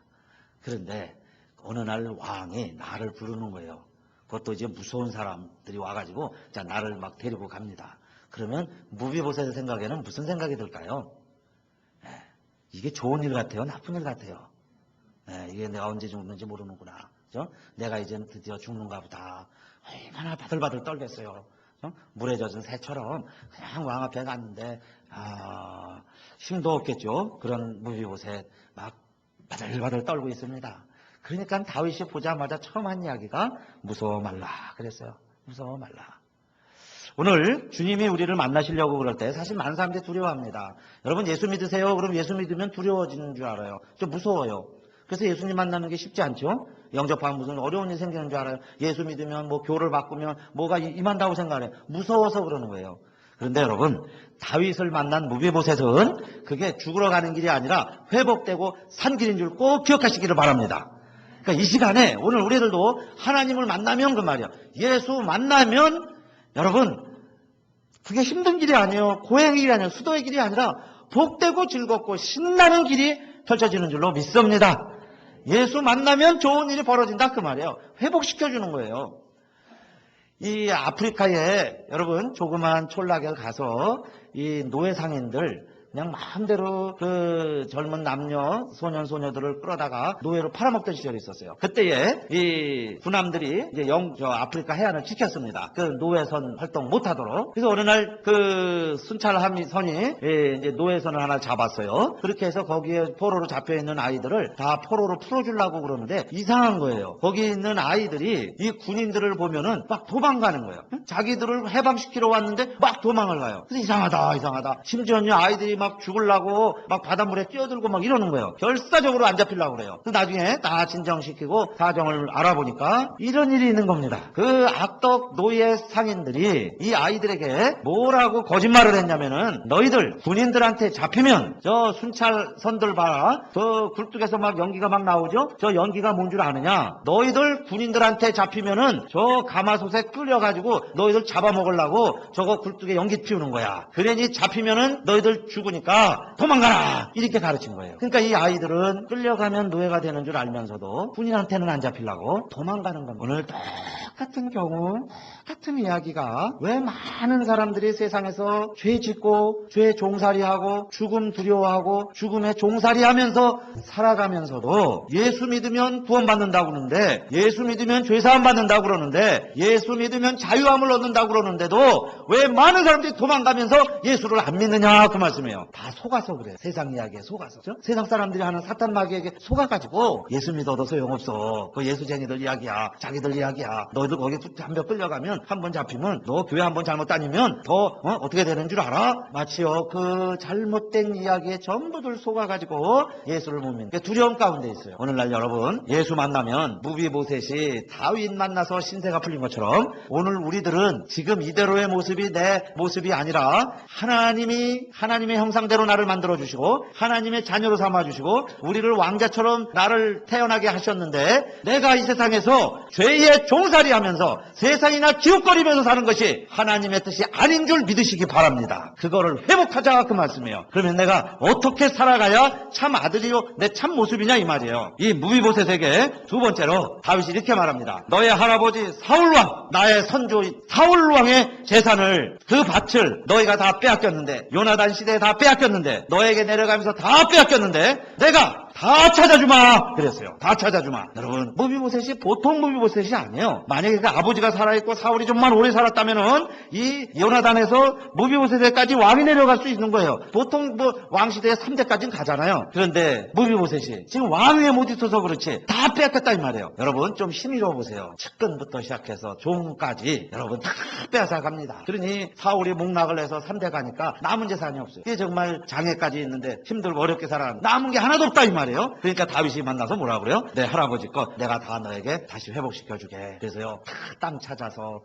그런데 어느 날 왕이 나를 부르는 거예요. 그것도 이제 무서운 사람들이 와가지고 자 나를 막 데리고 갑니다. 그러면 무비보셋의 생각에는 무슨 생각이 들까요? 이게 좋은 일 같아요? 나쁜 일 같아요? 이게 내가 언제 죽는지 모르는구나. 그죠? 내가 이제 드디어 죽는가 보다. 얼마나 바들바들 떨겠어요. 물에 젖은 새처럼 그냥 왕 앞에 갔는데 힘도 없겠죠. 그런 무비보셋 막 바들바들 떨고 있습니다. 그러니까 다윗이 보자마자 처음 한 이야기가 무서워 말라 그랬어요. 무서워 말라. 오늘 주님이 우리를 만나시려고 그럴 때 사실 많은 사람들이 두려워합니다. 여러분 예수 믿으세요? 그럼 예수 믿으면 두려워지는 줄 알아요. 좀 무서워요. 그래서 예수님 만나는 게 쉽지 않죠. 영접하면 무슨 어려운 일 생기는 줄 알아요. 예수 믿으면 뭐 교를 바꾸면 뭐가 임한다고 생각해요. 무서워서 그러는 거예요. 그런데 여러분 다윗을 만난 무비보셋은 그게 죽으러 가는 길이 아니라 회복되고 산 길인 줄 꼭 기억하시기를 바랍니다. 그러니까 이 시간에 오늘 우리들도 하나님을 만나면 그 말이야. 예수 만나면 여러분 그게 힘든 길이 아니에요. 고행의 길이 아니에요. 수도의 길이 아니라 복되고 즐겁고 신나는 길이 펼쳐지는 줄로 믿습니다. 예수 만나면 좋은 일이 벌어진다 그 말이에요. 회복시켜주는 거예요. 이 아프리카에 여러분 조그만 촌락에 가서 이 노예 상인들 그냥 마음대로 그 젊은 남녀, 소년, 소녀들을 끌어다가 노예로 팔아먹던 시절이 있었어요. 그때에 이 군함들이 이제 아프리카 해안을 지켰습니다. 그 노예선 활동 못하도록. 그래서 어느 날 그 순찰함선이 이제 노예선을 하나 잡았어요. 그렇게 해서 거기에 포로로 잡혀있는 아이들을 다 포로로 풀어주려고 그러는데 이상한 거예요. 거기 있는 아이들이 이 군인들을 보면은 막 도망가는 거예요. 자기들을 해방시키러 왔는데 막 도망을 가요. 그래서 이상하다. 심지어 아이들이 막 죽으려고 막 바닷물에 뛰어들고 막 이러는 거예요. 결사적으로 안 잡히려고 그래요. 그래서 나중에 다 진정시키고 사정을 알아보니까 이런 일이 있는 겁니다. 그 악덕 노예 상인들이 이 아이들에게 뭐라고 거짓말을 했냐면은 너희들 군인들한테 잡히면 저 순찰선들 봐라. 저 굴뚝에서 막 연기가 막 나오죠? 저 연기가 뭔 줄 아느냐? 너희들 군인들한테 잡히면은 저 가마솥에 끌려가지고 너희들 잡아먹으려고 저거 굴뚝에 연기 피우는 거야. 그러니 잡히면은 너희들 죽으니까 도망가라! 이렇게 가르친 거예요. 그러니까 이 아이들은 끌려가면 노예가 되는 줄 알면서도 군인한테는 안 잡히려고 도망가는 겁니다. 오늘 똑같은 경우, 똑같은 이야기가 왜 많은 사람들이 세상에서 죄 짓고 죄 종살이하고 죽음 두려워하고 죽음에 종살이하면서 살아가면서도 예수 믿으면 구원받는다고 그러는데 예수 믿으면 죄사함 받는다고 그러는데 예수 믿으면 자유함을 얻는다고 그러는데도 왜 많은 사람들이 도망가면서 예수를 안 믿느냐 그 말씀이에요. 다 속아서 그래요. 세상 이야기에 속아서. 그렇죠? 세상 사람들이 하는 사탄 마귀에게 속아가지고 예수 믿어도 소용없어. 그 예수쟁이들 이야기야. 자기들 이야기야. 너희들 거기 한번 끌려가면 한 번 잡히면 너 교회 한 번 잘못 다니면 더 어떻게 되는 줄 알아? 마치요 그 잘못된 이야기에 전부들 속아가지고 예수를 못 믿는 두려움 가운데 있어요. 오늘날 여러분 예수 만나면 무비보셋이 다윗 만나서 신세가 풀린 것처럼 오늘 우리들은 지금 이대로의 모습이 내 모습이 아니라 하나님의 형상대로 나를 만들어주시고 하나님의 자녀로 삼아주시고 우리를 왕자처럼 나를 태어나게 하셨는데 내가 이 세상에서 죄의 종살이하면서 세상이나 기웃거리면서 사는 것이 하나님의 뜻이 아닌 줄 믿으시기 바랍니다. 그거를 회복하자 그 말씀이에요. 그러면 내가 어떻게 살아가야 참 아들이요 내 참 모습이냐 이 말이에요. 이 무비보셋에게 두 번째로 다윗이 이렇게 말합니다. 너의 할아버지 사울왕 나의 선조 사울왕의 재산을 그 밭을 너희가 다 빼앗겼는데 요나단 시대에 다 빼앗겼는데 너에게 내려가면서 다 빼앗겼는데 내가 다 찾아주마 그랬어요. 다 찾아주마. 여러분 무비보셋이 보통 무비보셋이 아니에요. 만약에 그 아버지가 살아있고 사울이 좀만 오래 살았다면은 이 요나단에서 무비보셋에까지 왕이 내려갈 수 있는 거예요. 보통 뭐 왕시대에 3대까지는 가잖아요. 그런데 무비보셋이 지금 왕위에 못 있어서 그렇지 다 빼앗겼다 이 말이에요. 여러분 좀 힘이러 보세요. 측근부터 시작해서 종까지 여러분 다 빼앗아 갑니다. 그러니 사울이 목락을 해서 3대 가니까 남은 재산이 없어요. 이게 정말 장애까지 있는데 힘들고 어렵게 살아 남은 게 하나도 없다 이 말이에요. 그러니까 다윗이 만나서 뭐라 그래요? 내 할아버지 거 내가 다 너에게 다시 회복시켜주게. 그래서요 땅 찾아서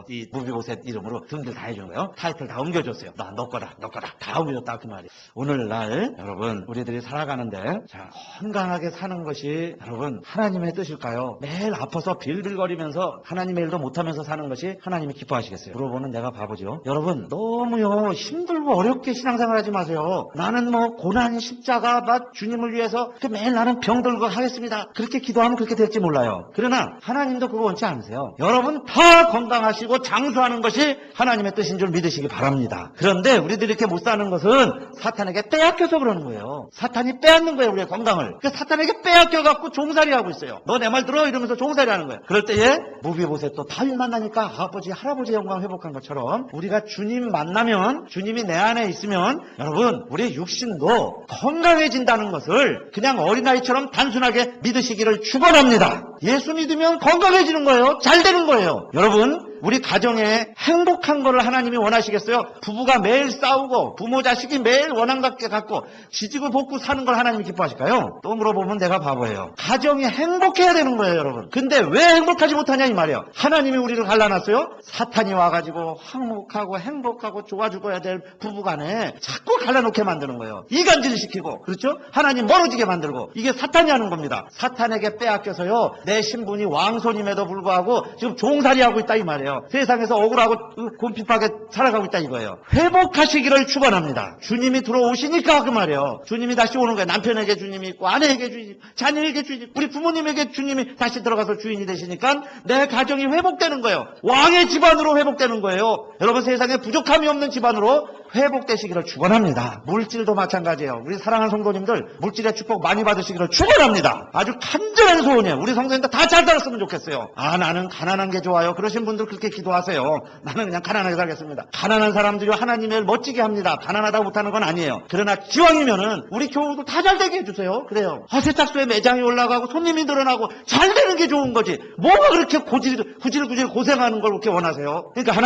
이 무비보셋 이름으로 등들 다 해준 거예요. 타이틀 다 옮겨줬어요. 너 거다 다 옮겨줬다 그 말이에요. 오늘날 여러분 우리들이 살아가는데 자, 건강하게 사는 것이 여러분 하나님의 뜻일까요? 매일 아파서 빌빌거리면서 하나님의 일도 못하면서 사는 것이 하나님이 기뻐하시겠어요? 물어보는 내가 바보죠. 여러분 너무요 힘들고 어렵게 신앙생활 하지 마세요. 나는 뭐 고난 십자가 막 주님을 위해서 매일 나는 병들고 하겠습니다. 그렇게 기도하면 그렇게 될지 몰라요. 그러나 하나님도 그거 원치 않으세요. 여러분 다 건강하시고 장수하는 것이 하나님의 뜻인 줄 믿으시기 바랍니다. 그런데 우리들이 이렇게 못 사는 것은 사탄에게 빼앗겨서 그러는 거예요. 사탄이 빼앗는 거예요. 우리의 건강을. 그 사탄에게 빼앗겨갖고 종살이하고 있어요. 너 내 말 들어? 이러면서 종살이하는 거예요. 그럴 때에 무비보셋도 다윗 만나니까 아버지 할아버지의 영광 회복한 것처럼 우리가 주님 만나면 주님이 내 안에 있으면 여러분 우리의 육신도 건강해진다는 것을 그냥 어린아이처럼 단순하게 믿으시기를 축원합니다. 예수 믿으면 건강해지는 거예요. 잘 되는 거예요. 여러분 우리 가정에 행복한 거를 하나님이 원하시겠어요? 부부가 매일 싸우고 부모 자식이 매일 원한 같게 갖고 지지고 볶고 사는 걸 하나님이 기뻐하실까요? 또 물어보면 내가 바보예요. 가정이 행복해야 되는 거예요 여러분. 근데 왜 행복하지 못하냐 이 말이에요. 하나님이 우리를 갈라놨어요? 사탄이 와가지고 화목하고 행복하고 좋아 죽어야 될 부부간에 자꾸 갈라놓게 만드는 거예요. 이간질 시키고 그렇죠? 하나님 멀어지게 만들고 이게 사탄이 하는 겁니다. 사탄에게 빼앗겨서요 내 신분이 왕손임에도 불구하고 지금 종살이하고 있다 이 말이에요. 세상에서 억울하고 곰핍하게 살아가고 있다 이거예요. 회복하시기를 축원합니다. 주님이 들어오시니까 그 말이에요. 주님이 다시 오는 거예요. 남편에게 주님이 있고 아내에게 주님이 있고 자녀에게 주님이 있고 우리 부모님에게 주님이 다시 들어가서 주인이 되시니까 내 가정이 회복되는 거예요. 왕의 집안으로 회복되는 거예요. 여러분 세상에 부족함이 없는 집안으로 회복되시기를 축원합니다. 물질도 마찬가지예요. 우리 사랑하는 성도님들 물질의 축복 많이 받으시기를 축원합니다. 아주 간절한 소원이에요. 우리 성도님들 다 잘 살았으면 좋겠어요. 나는 가난한 게 좋아요. 그러신 분들 그렇게 기도하세요. 나는 그냥 가난하게 살겠습니다. 가난한 사람들이 하나님을 멋지게 합니다. 가난하다고 못하는 건 아니에요. 그러나 기왕이면은 우리 교우도 다 잘 되게 해주세요. 그래요. 세탁소에 매장이 올라가고 손님이 늘어나고 잘 되는 게 좋은 거지. 뭐가 그렇게 구질구질 고생하는 걸 그렇게 원하세요? 그러니까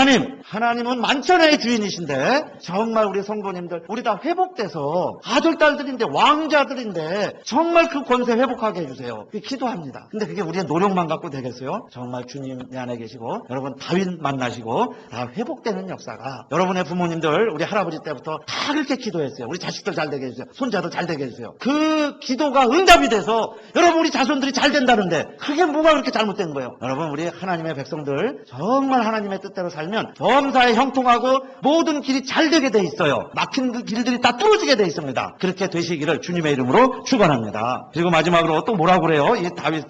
하나님은 만천하의 주인이신데 정말 우리 성도님들 우리 다 회복돼서 아들 딸들인데 왕자들인데 정말 그 권세 회복하게 해주세요. 기도합니다. 근데 그게 우리의 노력만 갖고 되겠어요? 정말 주님 안에 계시고 여러분 다윗 만나시고 다 회복되는 역사가 여러분의 부모님들 우리 할아버지 때부터 다 그렇게 기도했어요. 우리 자식들 잘 되게 해주세요. 손자도 잘 되게 해주세요. 그 기도가 응답이 돼서 여러분 우리 자손들이 잘 된다는데 그게 뭐가 그렇게 잘못된 거예요? 여러분 우리 하나님의 백성들 정말 하나님의 뜻대로 살면 범사에 형통하고 모든 길이 잘 되게 돼 있어요. 막힌 그 길들이 다 뚫어지게 돼 있습니다. 그렇게 되시기를 주님의 이름으로 축원합니다. 그리고 마지막으로 또 뭐라고 그래요? 이 다윗이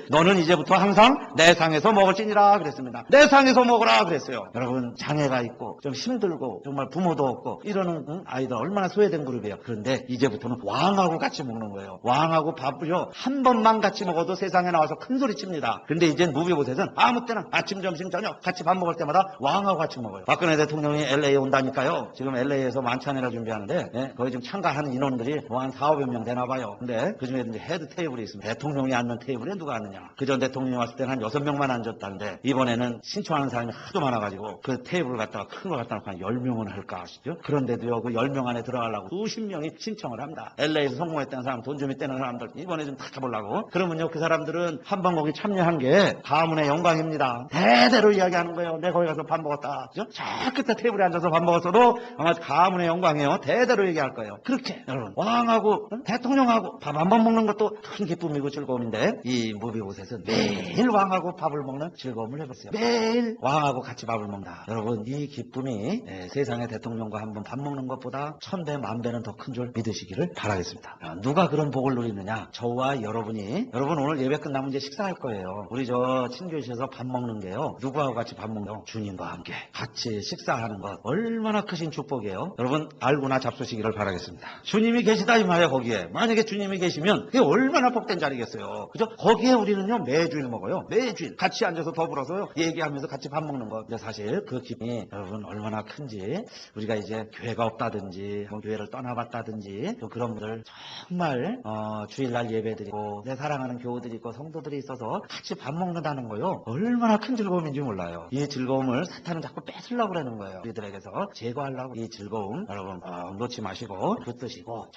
너는 이제부터 항상 내 상에서 먹을지니라 그랬습니다. 내 상에서 먹으라 그랬어요. 여러분 장애가 있고 좀 힘들고 정말 부모도 없고 이러는 아이들 얼마나 소외된 그룹이에요. 그런데 이제부터는 왕하고 같이 먹는 거예요. 왕하고 밥을요 한 번만 같이 먹어도 세상에 나와서 큰 소리 칩니다. 근데 이젠 무비보셋은 아무 때나 아침 점심 저녁 같이 밥 먹을 때마다 왕하고 같이 먹어요. 박근혜 대통령이 LA에 온다니까요. 지금 LA에서 만찬회를 준비하는데 거기 지금 참가하는 인원들이 뭐 한 4,500 명 되나 봐요. 근데 그중에 이제 헤드 테이블이 있습니다. 대통령이 앉는 테이블에 누가 앉느냐. 그전 대통령이 왔을 때는 한 6명만 앉았다는데 이번에는 신청하는 사람이 하도 많아가지고 그 테이블을 갖다가 큰 걸 갖다 놓고 한 10명은 할까 하시죠. 그런데도요 그 10명 안에 들어가려고 수십 명이 신청을 합니다. LA에서 성공했다는 사람 돈 좀 있다는 사람들 이번에 좀 다 가보려고. 그러면요 그 사람들은 한번 거기 참여한 게 가문의 영광입니다. 대대로 이야기하는 거예요. 내가 거기 가서 밥 먹었다. 그죠? 저 끝에 테이블에 앉아서 밥 먹었어도 아마 가문의 영광이에요. 대대로 얘기할 거예요. 그렇게 여러분 왕하고 대통령하고 밥 한 번 먹는 것도 큰 기쁨이고 즐거움인데 이 무비보셋은 매일 왕하고 밥을 먹는 즐거움을 해봤어요. 매일 왕하고 같이 밥을 먹는다. 여러분 이 기쁨이 세상의 대통령과 한 번 밥 먹는 것보다 1000배 만배는 더 큰 줄 믿으시기를 바라겠습니다. 누가 그런 복을 누리느냐? 저와 여러분이. 여러분 오늘 예배 끝나면 이제 식사할 거예요. 우리 저 친교실에서 밥 먹는 게요 누구하고 같이 밥 먹는 거? 주님과 함께 같이 식사하는 것 얼마나 크신 축복이에요. 여러분 알고나 잡수시기를 바라겠습니다. 주님이 계시다 이 말이에요. 거기에 만약에 주님이 계시면 그게 얼마나 복된 자리겠어요. 그죠? 거기에 우리는요 매주일 먹어요. 매주일 같이 앉아서 더불어서요 얘기하면서 같이 밥 먹는 거. 근데 사실 그 기쁨이 여러분 얼마나 큰지 우리가 이제 교회가 없다든지 교회를 떠나봤다든지 또 그런 분들 정말 주일날 예배드리고 내 사랑하는 교우들이 있고 성도들이 있어서 같이 밥 먹는다는 거요 얼마나 큰 즐거움인지 몰라요. 이 즐거움을 사탄은 자꾸 뺏으려고 그러는 거예요. 우리들에게서 제거하려고. 이 즐거움 여러분 놓지 마시고 붙드시고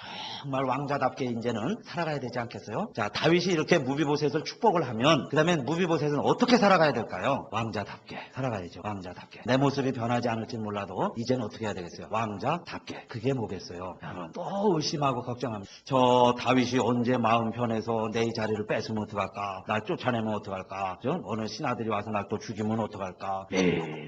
정말 왕자답게 이제는 살아가야 되지 않겠어요? 자 다윗이 이렇게 무비보셋을 축복을 하면 그 다음에 무비보셋은 어떻게 살아가야 될까요? 왕자답게 살아가야죠. 왕자답게. 내 모습이 변하지 않을지는 몰라도 이제는 어떻게 해야 되겠어요? 왕자답게. 그게 뭐겠어요? 여러분 또 의심하고 걱정합니다. 저 다윗이 언제 마음 편해서 내 이 자리를 뺏으면 어떡할까? 날 쫓아내면 어떡할까? 어느 신하들이 와서 날 또 죽이면 어떡할까?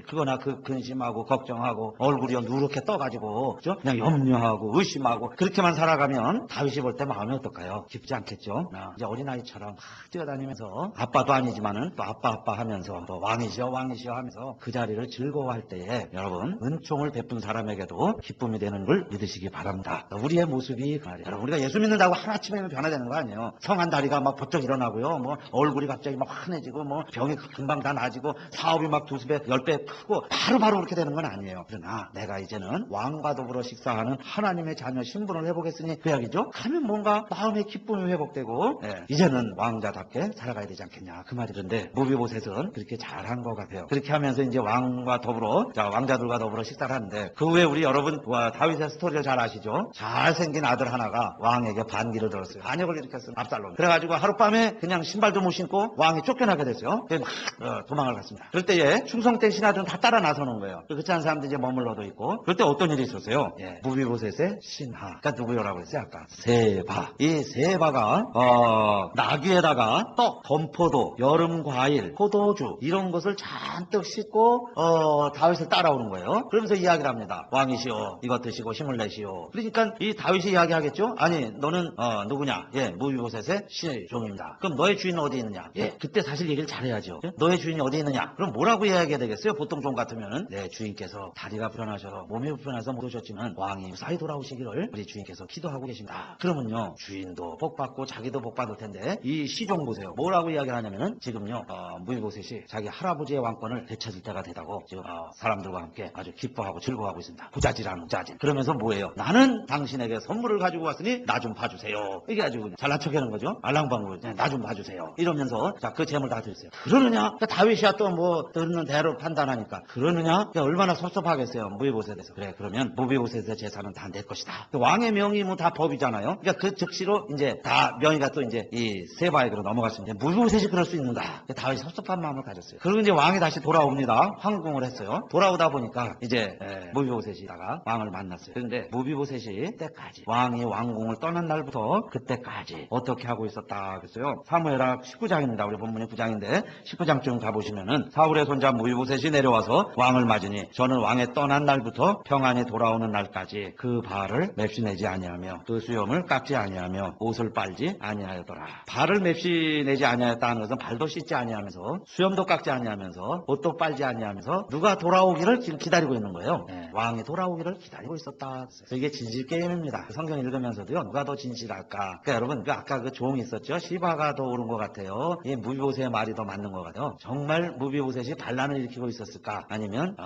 그거나 그 근심하고 걱정하고 얼굴이 누렇게 떠가지고 그죠? 그냥 염려하고 의심하고 그렇게만 살아가면 다윗이 볼 때 마음이 어떨까요? 기쁘지 않겠죠? 이제 어린아이처럼 막 뛰어다니면서 아빠도 아니지만은 또 아빠 하면서 또 왕이시여 하면서 그 자리를 즐거워할 때에 여러분 은총을 베푼 사람에게도 기쁨이 되는 걸 믿으시기 바랍니다. 우리의 모습이 그 말이에요. 여러분 우리가 예수 믿는다고 하루아침에 변화되는 거 아니에요. 성한 다리가 막 번쩍 일어나고요. 뭐 얼굴이 갑자기 막 환해지고 뭐 병이 금방 다 나아지고 사업이 막 2배, 10배 크고 바로 그렇게 되는 건 아니에요. 그러나 내가 이제는 왕과 더불어 식사하는 하나님의 자녀 신분을 회복했으니 그 이야기죠. 가면 뭔가 마음의 기쁨이 회복되고 이제는 왕자답게 살아가야 되지 않겠냐 그 말이던데 무비보셋은 그렇게 잘한 것 같아요. 그렇게 하면서 이제 왕과 더불어 왕자들과 더불어 식사를 하는데 그 후에 우리 여러분 다윗의 스토리를 잘 아시죠? 잘생긴 아들 하나가 왕에게 반기를 들었어요. 반역을 일으켰어요. 압살롬. 그래가지고 하룻밤에 그냥 신발도 못 신고 왕이 쫓겨나게 됐어요. 그래서 막 도망을 갔습니다. 그럴 때에 충성된 신하들은 다 따라 나서는 거예요. 그렇지 않은 사람들이 이제 머물러도 있고 그럴 때 어떤 일이 있었어요? 무비보셋의 신하. 그러니까 누구라고 했어요? 아까 세바. 이 세바가 나귀에다가 떡, 건포도, 여름 과일, 포도주 이런 것을 잔뜩 싣고 다윗을 따라오는 거예요. 그러면서 이야기를 합니다. 왕이시오 이것 드시고 힘을 내시오. 그러니까 이 다윗이 이야기하겠죠? 아니 너는 누구냐? 무비보셋의 종입니다. 그럼 너의 주인은 어디 있느냐? 그때 사실 얘기를 잘해야죠. 너의 주인이 어디 있느냐? 그럼 뭐라고 이야기해야 되겠어요? 보통 종 같은 같으면은 내 주인께서 다리가 불편하셔서 몸이 불편해서 못 오셨지만 왕이 무사히 돌아오시기를 우리 주인께서 기도하고 계십니다. 그러면요 주인도 복받고 자기도 복받을 텐데 이 시종 보세요. 뭐라고 이야기를 하냐면은 지금요 무비보셋이 자기 할아버지의 왕권을 되찾을 때가 되다고 지금 사람들과 함께 아주 기뻐하고 즐거워하고 있습니다. 부자지라는 부자지. 그러면서 뭐예요? 나는 당신에게 선물을 가지고 왔으니 나 좀 봐주세요. 이게 아주 잘난 척하는 거죠. 알랑방구 나 좀 봐주세요. 이러면서 자 그 재물 다 드렸어요. 그러느냐? 그러니까 다윗이야 또 뭐 듣는 대로 판단하니까 그러느냐? 그러니까 얼마나 섭섭하겠어요. 무비보셋에서. 그래 그러면 무비보셋의 재산은 다 내 것이다. 왕의 명의 뭐 다 법이잖아요. 그러니까 그 즉시로 이제 다 명의가 또 이제 이 세바에게로 넘어갔습니다. 무비보셋이 그럴 수 있는가? 다윗이 섭섭한 마음을 가졌어요. 그리고 이제 왕이 다시 돌아옵니다. 황궁을 했어요. 돌아오다 보니까 이제 무비보셋이다가 왕을 만났어요. 그런데 무비보셋이 때까지 왕이 왕궁을 떠난 날부터 그때까지 어떻게 하고 있었다 그랬어요. 사무엘하 19장입니다. 우리 본문이 9장인데 19장쯤 가보시면은 사울의 손자 무비보셋이 내려와서 왕을 맞으니 저는 왕의 떠난 날부터 평안히 돌아오는 날까지 그 발을 맵시 내지 아니하며 그 수염을 깎지 아니하며 옷을 빨지 아니하였더라. 발을 맵시 내지 아니하였다는 것은 발도 씻지 아니하면서 수염도 깎지 아니하면서 옷도 빨지 아니하면서 누가 돌아오기를 지금 기다리고 있는 거예요. 왕이 돌아오기를 기다리고 있었다. 그래서 이게 진실 게임입니다. 성경 읽으면서도요 누가 더 진실할까? 그러니까 여러분 아까 그 종이 있었죠. 시바가 더 옳은 것 같아요. 이 무비보셋의 말이 더 맞는 것 같아요. 정말 무비보셋이 반란을 일으키고 있었을까? 아니면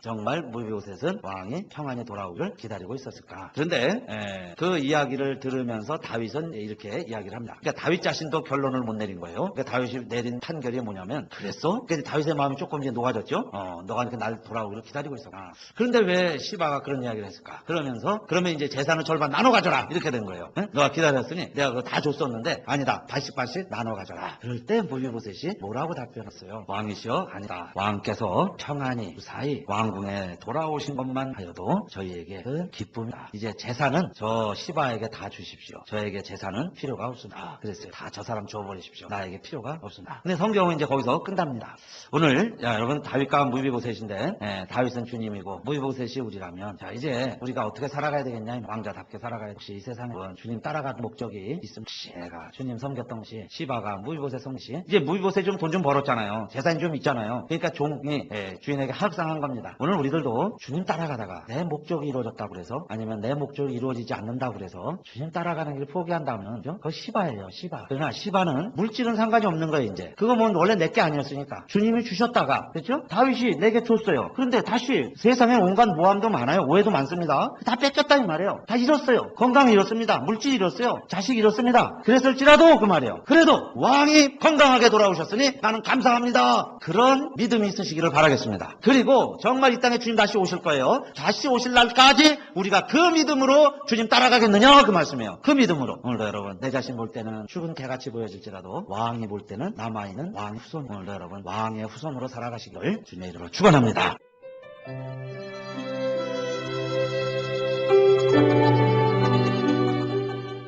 정말 무비보셋은 왕이 평안히 돌아오기를 기다리고 있었을까? 그런데 그 이야기를 들으면서 다윗은 이렇게 이야기를 합니다. 그러니까 다윗 자신도 결론을 못 내린 거예요. 그러니까 다윗이 내린 판결이 뭐냐면 그랬어? 그러니까 다윗의 마음이 조금 이제 녹아졌죠. 너가 이렇게 날 돌아오기를 기다리고 있었구나. 그런데 왜 시바가 그런 이야기를 했을까? 그러면서 그러면 이제 재산을 절반 나눠 가져라 이렇게 된 거예요. 너가 기다렸으니 내가 그거 다 줬었는데 아니다. 반씩 나눠 가져라. 그럴 때 무비보셋이 뭐라고 답변했어요? 왕이시여 아니다. 왕께서 평안히 무사히 왕궁에 돌아오신 것만 하여도 저희에게 그 기쁨이다. 이제 재산은 저 시바에게 다 주십시오. 저에게 재산은 필요가 없습니다. 그랬어요. 다 저 사람 줘버리십시오. 나에게 필요가 없습니다. 근데 성경은 이제 거기서 끝납니다. 오늘 여러분 다윗과 무비보셋인데 다윗은 주님이고 무비보셋이 우리라면 자 이제 우리가 어떻게 살아가야 되겠냐? 왕자답게 살아가야 혹시 이 세상에 주님 따라갈 목적이 있으면 내가 주님 섬겼던 것이 시바가 무비보셋 섬시 이제 무비보셋 좀 돈 좀 벌었잖아요. 재산이 좀 있잖아요. 그러니까 종이 주인에게 합상한 겁니다. 오늘 우리들도 주님 따라가다가 내 목적이 이루어졌다고 그래서 아니면 내 목적이 이루어지지 않는다고 그래서 주님 따라가는 길 포기한다면 그거 시바예요. 시바. 그러나 시바는 물질은 상관이 없는 거예요. 이제 그거 뭐 원래 내 게 아니었으니까 주님이 주셨다가 그렇죠? 다윗이 내게 줬어요. 그런데 다시 세상에 온갖 모함도 많아요. 오해도 많습니다. 다 뺏겼다 이 말이에요. 다 잃었어요. 건강 잃었습니다. 물질 잃었어요. 자식 잃었습니다. 그랬을지라도 그 말이에요. 그래도 왕이 건강하게 돌아오셨으니 나는 감사합니다. 그런 믿음이 있으시기를 바라겠습니다. 그리고 정말 이 땅에 주님 다시 오실 거예요. 다시 오실 날까지 우리가 그 믿음으로 주님 따라가겠느냐 그 말씀이에요. 그 믿음으로. 오늘도 여러분 내 자신 볼 때는 죽은 개같이 보여질지라도 왕이 볼 때는 남아있는 왕의 후손. 오늘도 여러분 왕의 후손으로 살아가시기를 주님의 이름으로 축원합니다.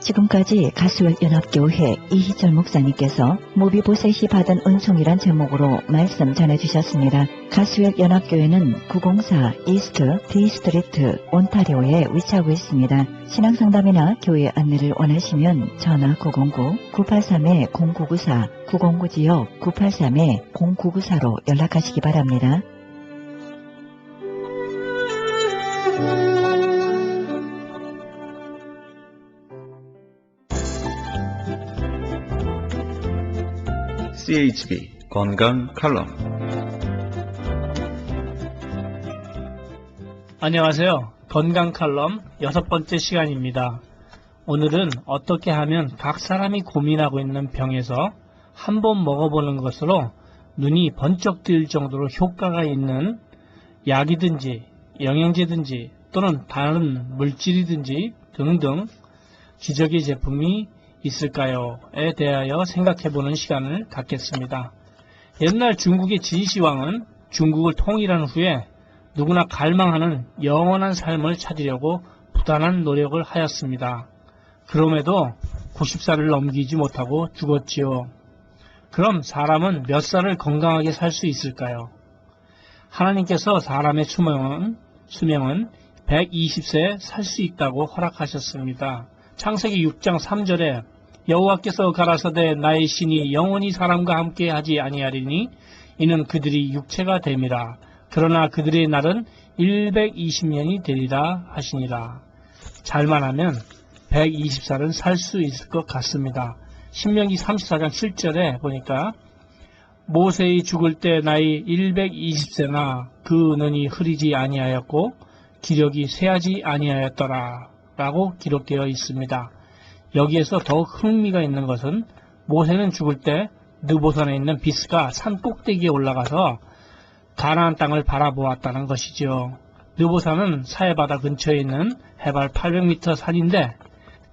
지금까지 가수연합교회 이희철 목사님께서 무비보셋이 받은 은총이란 제목으로 말씀 전해주셨습니다. 가수연합교회는 904 이스트 디스트리트 온타리오에 위치하고 있습니다. 신앙상담이나 교회 안내를 원하시면 전화 909-983-0994, 909지역 983-0994로 연락하시기 바랍니다. CHB 건강 칼럼. 안녕하세요. 건강 칼럼 6번째 시간입니다. 오늘은 어떻게 하면 각 사람이 고민하고 있는 병에서 한번 먹어보는 것으로 눈이 번쩍 뜨일 정도로 효과가 있는 약이든지 영양제든지 또는 다른 물질이든지 등등 기적의 제품이 있을까요?에 대하여 생각해보는 시간을 갖겠습니다. 옛날 중국의 진시황은 중국을 통일한 후에 누구나 갈망하는 영원한 삶을 찾으려고 부단한 노력을 하였습니다. 그럼에도 90살을 넘기지 못하고 죽었지요. 그럼 사람은 몇 살을 건강하게 살 수 있을까요? 하나님께서 사람의 수명은 120세 살 수 있다고 허락하셨습니다. 창세기 6장 3절에 여호와께서 가라사대 나의 신이 영원히 사람과 함께 하지 아니하리니 이는 그들이 육체가 됨이라. 그러나 그들의 날은 120년이 되리라 하시니라. 잘만 하면 120살은 살 수 있을 것 같습니다. 신명기 34장 7절에 보니까 모세의 죽을 때 나이 120세나 그 눈이 흐리지 아니하였고 기력이 쇠하지 아니하였더라 라고 기록되어 있습니다. 여기에서 더욱 흥미가 있는 것은 모세는 죽을 때 느보산에 있는 비스가 산 꼭대기에 올라가서 가나안 땅을 바라보았다는 것이죠. 느보산은 사해바다 근처에 있는 해발 800m 산인데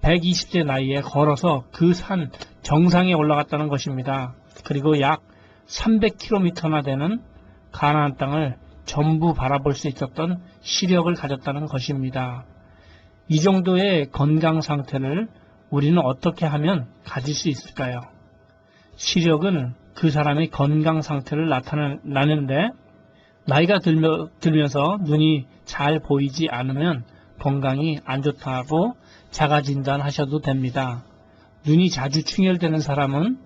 120세 나이에 걸어서 그 산 정상에 올라갔다는 것입니다. 그리고 약 300km나 되는 가나안 땅을 전부 바라볼 수 있었던 시력을 가졌다는 것입니다. 이 정도의 건강 상태를 우리는 어떻게 하면 가질 수 있을까요? 시력은 그 사람의 건강 상태를 나타내는데 나이가 들면서 눈이 잘 보이지 않으면 건강이 안 좋다고 자가진단하셔도 됩니다. 눈이 자주 충혈되는 사람은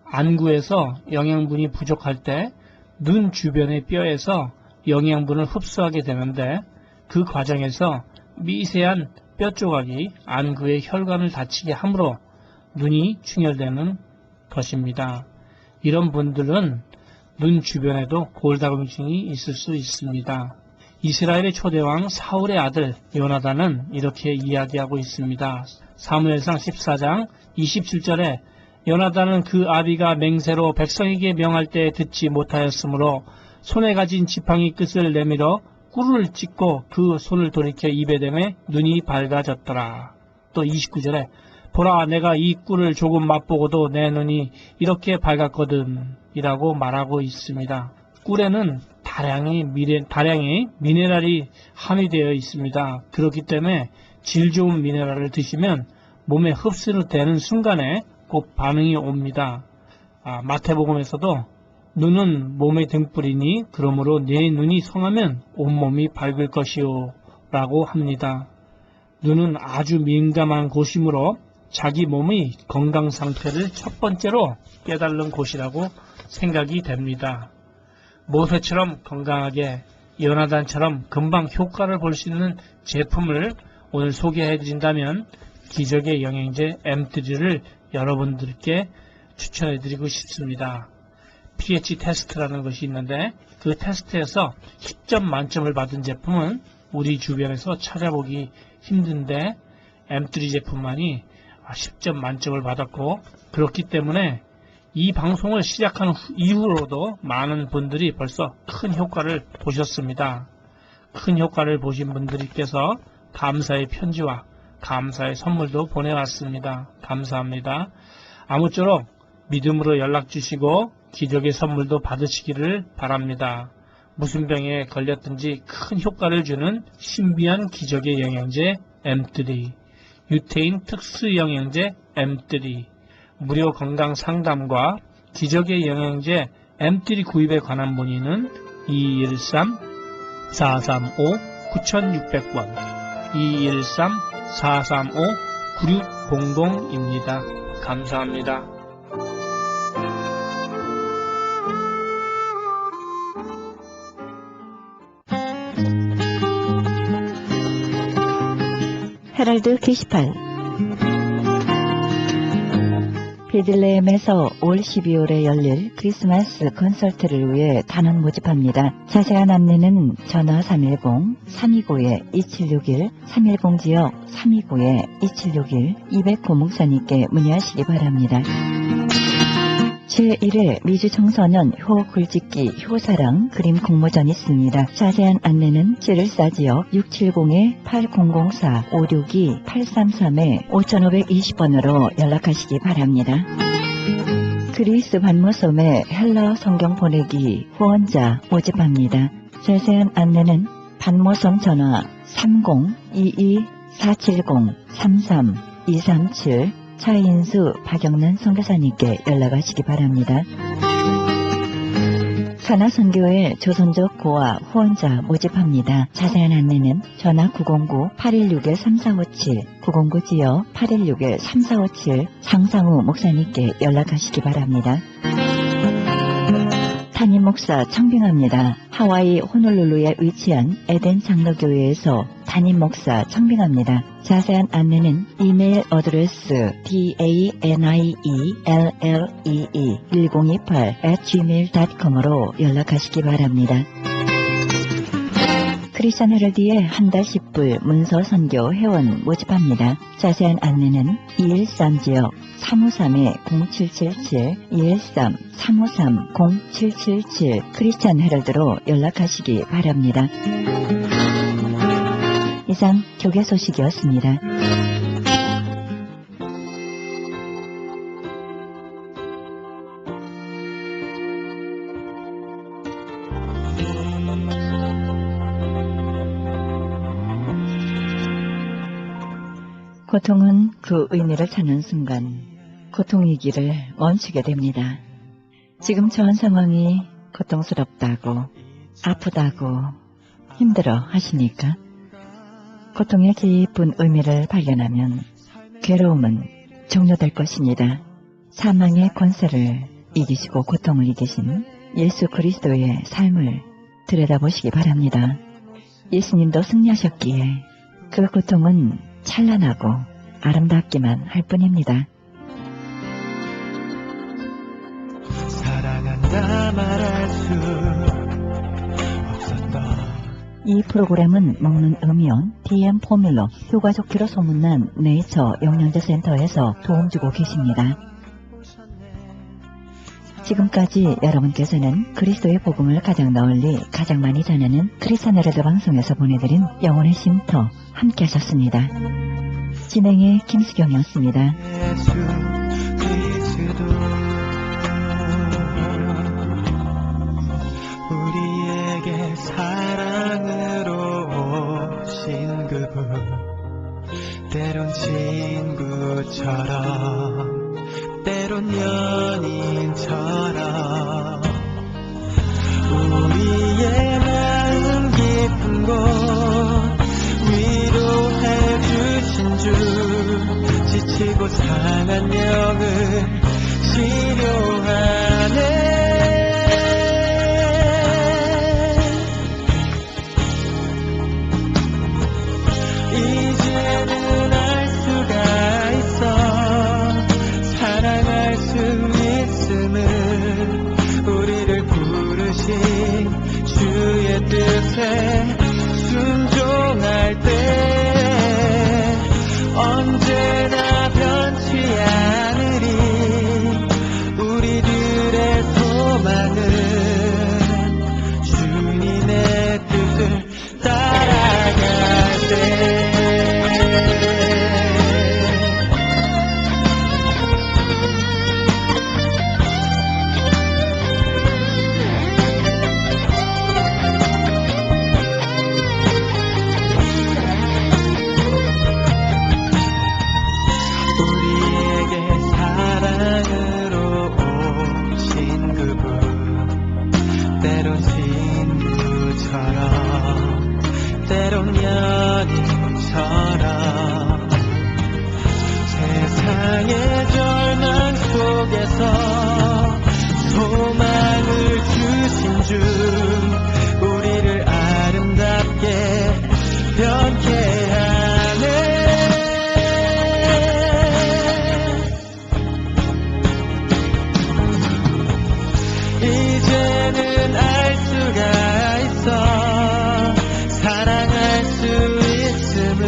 안구에서 영양분이 부족할 때 눈 주변의 뼈에서 영양분을 흡수하게 되는데 그 과정에서 미세한 뼈 조각이 안구의 혈관을 다치게 하므로 눈이 충혈되는 것입니다. 이런 분들은 눈 주변에도 골다공증이 있을 수 있습니다. 이스라엘의 초대왕 사울의 아들 요나단은 이렇게 이야기하고 있습니다. 사무엘상 14장 27절에 요나단은 그 아비가 맹세로 백성에게 명할 때 듣지 못하였으므로 손에 가진 지팡이 끝을 내밀어 꿀을 찍고 그 손을 돌이켜 입에 대매 눈이 밝아졌더라. 또 29절에 보라 내가 이 꿀을 조금 맛보고도 내 눈이 이렇게 밝았거든 이라고 말하고 있습니다. 꿀에는 다량의 미네랄이 함유되어 있습니다. 그렇기 때문에 질 좋은 미네랄을 드시면 몸에 흡수되는 순간에 곧 반응이 옵니다. 마태복음에서도 눈은 몸의 등불이니 그러므로 내 눈이 성하면 온몸이 밝을 것이요 라고 합니다. 눈은 아주 민감한 곳이므로 자기 몸의 건강 상태를 첫 번째로 깨달는 곳이라고 생각이 됩니다. 모세처럼 건강하게 요나단처럼 금방 효과를 볼 수 있는 제품을 오늘 소개해 드린다면 기적의 영양제 M3를 여러분들께 추천해 드리고 싶습니다. pH 테스트라는 것이 있는데 그 테스트에서 10점 만점을 받은 제품은 우리 주변에서 찾아보기 힘든데 M3 제품만이 10점 만점을 받았고 그렇기 때문에 이 방송을 시작한 이후로도 많은 분들이 벌써 큰 효과를 보셨습니다. 큰 효과를 보신 분들께서 감사의 편지와 감사의 선물도 보내왔습니다. 감사합니다. 아무쪼록 믿음으로 연락 주시고 기적의 선물도 받으시기를 바랍니다. 무슨 병에 걸렸든지 큰 효과를 주는 신비한 기적의 영양제 M3, 유태인 특수 영양제 M3, 무료 건강 상담과 기적의 영양제 M3 구입에 관한 문의는 213-435-9600번, 213-435-9600입니다. 감사합니다. 헤럴드 게시판 베들레헴에서 올 12월에 열릴 크리스마스 콘서트를 위해 단원 모집합니다. 자세한 안내는 전화 310-329-2761, 310지역 329-2761, 200호 목사님께 문의하시기 바랍니다. 제1회 미주청소년 효글짓기 효사랑 그림 공모전이 있습니다. 자세한 안내는 찌를싸지역 670-8004-562-833-5520번으로 연락하시기 바랍니다. 그리스 반모섬에 헬러 성경 보내기 후원자 모집합니다. 자세한 안내는 반모섬 전화 30-22-470-33-237 차인수 박영란 선교사님께 연락하시기 바랍니다. 산하선교회 조선족 고아 후원자 모집합니다. 자세한 안내는 전화 909-816-3457, 909지역 816-3457 장상우 목사님께 연락하시기 바랍니다. 담임 목사 청빙합니다. 하와이 호놀룰루에 위치한 에덴 장로교회에서 담임 목사 청빙합니다. 자세한 안내는 이메일 어드레스 danelee1028@gmail.com으로 연락하시기 바랍니다. 크리스천 헤럴드의 한 달 10불 문서 선교 회원 모집합니다. 자세한 안내는 213지역 353-0777, 213-353-0777 크리스천 헤럴드로 연락하시기 바랍니다. 이상 교계 소식이었습니다. 고통은 그 의미를 찾는 순간 고통이기를 멈추게 됩니다. 지금 처한 상황이 고통스럽다고, 아프다고, 힘들어 하십니까? 고통의 깊은 의미를 발견하면 괴로움은 종료될 것입니다. 사망의 권세를 이기시고 고통을 이기신 예수 그리스도의 삶을 들여다보시기 바랍니다. 예수님도 승리하셨기에 그 고통은 찬란하고 아름답기만 할 뿐입니다. 사랑한다 말할 수 없었던 이 프로그램은 먹는 음이온 DM 포뮬러 효과 좋기로 소문난 네이처 영양제 센터에서 도움 주고 계십니다. 지금까지 여러분께서는 그리스도의 복음을 가장 널리 가장 많이 전하는 크리스천 헤럴드 방송에서 보내드린 영혼의 쉼터 함께 하셨습니다. 진행의 김수경이었습니다. 예수 그리스도 우리에게 사랑으로 오신 그분 때론 친구처럼 때론 연인처럼 우리의 마음 깊은 곳 위로해 주신 주 지치고 상한 영을 치료하네 이제는 알 수가 있어 사랑할 수 있음을 우리를 부르신 주의 뜻에 순종할 때 언제나 변치 않으리 우리들의 소망은 주님의 뜻을 따라갈 때 때론 연인처럼 세상의 절망 속에서 소망을 주신 주 우리를 아름답게 변케 하네 이제는 알 수가 있어 사랑할 수 있음을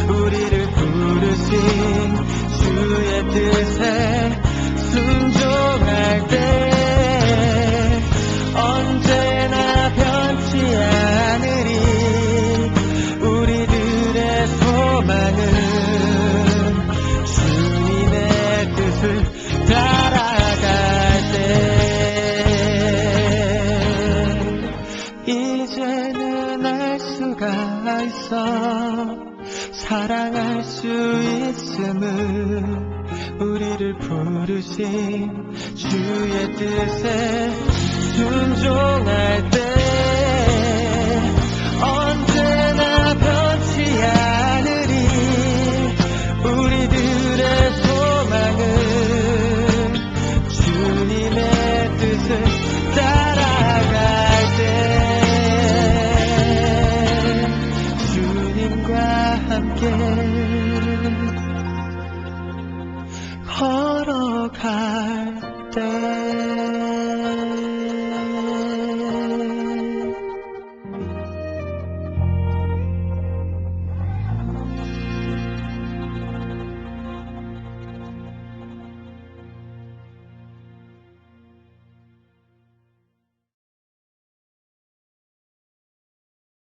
우리를 부르신 주의 뜻에 순종할 때 언제나 변치 않으리 우리들의 소망은 주님의 뜻을 따라갈 때 이제는 알 수가 있어 사랑할 수 있음을 우리를 부르신 주의 뜻에 순종할 때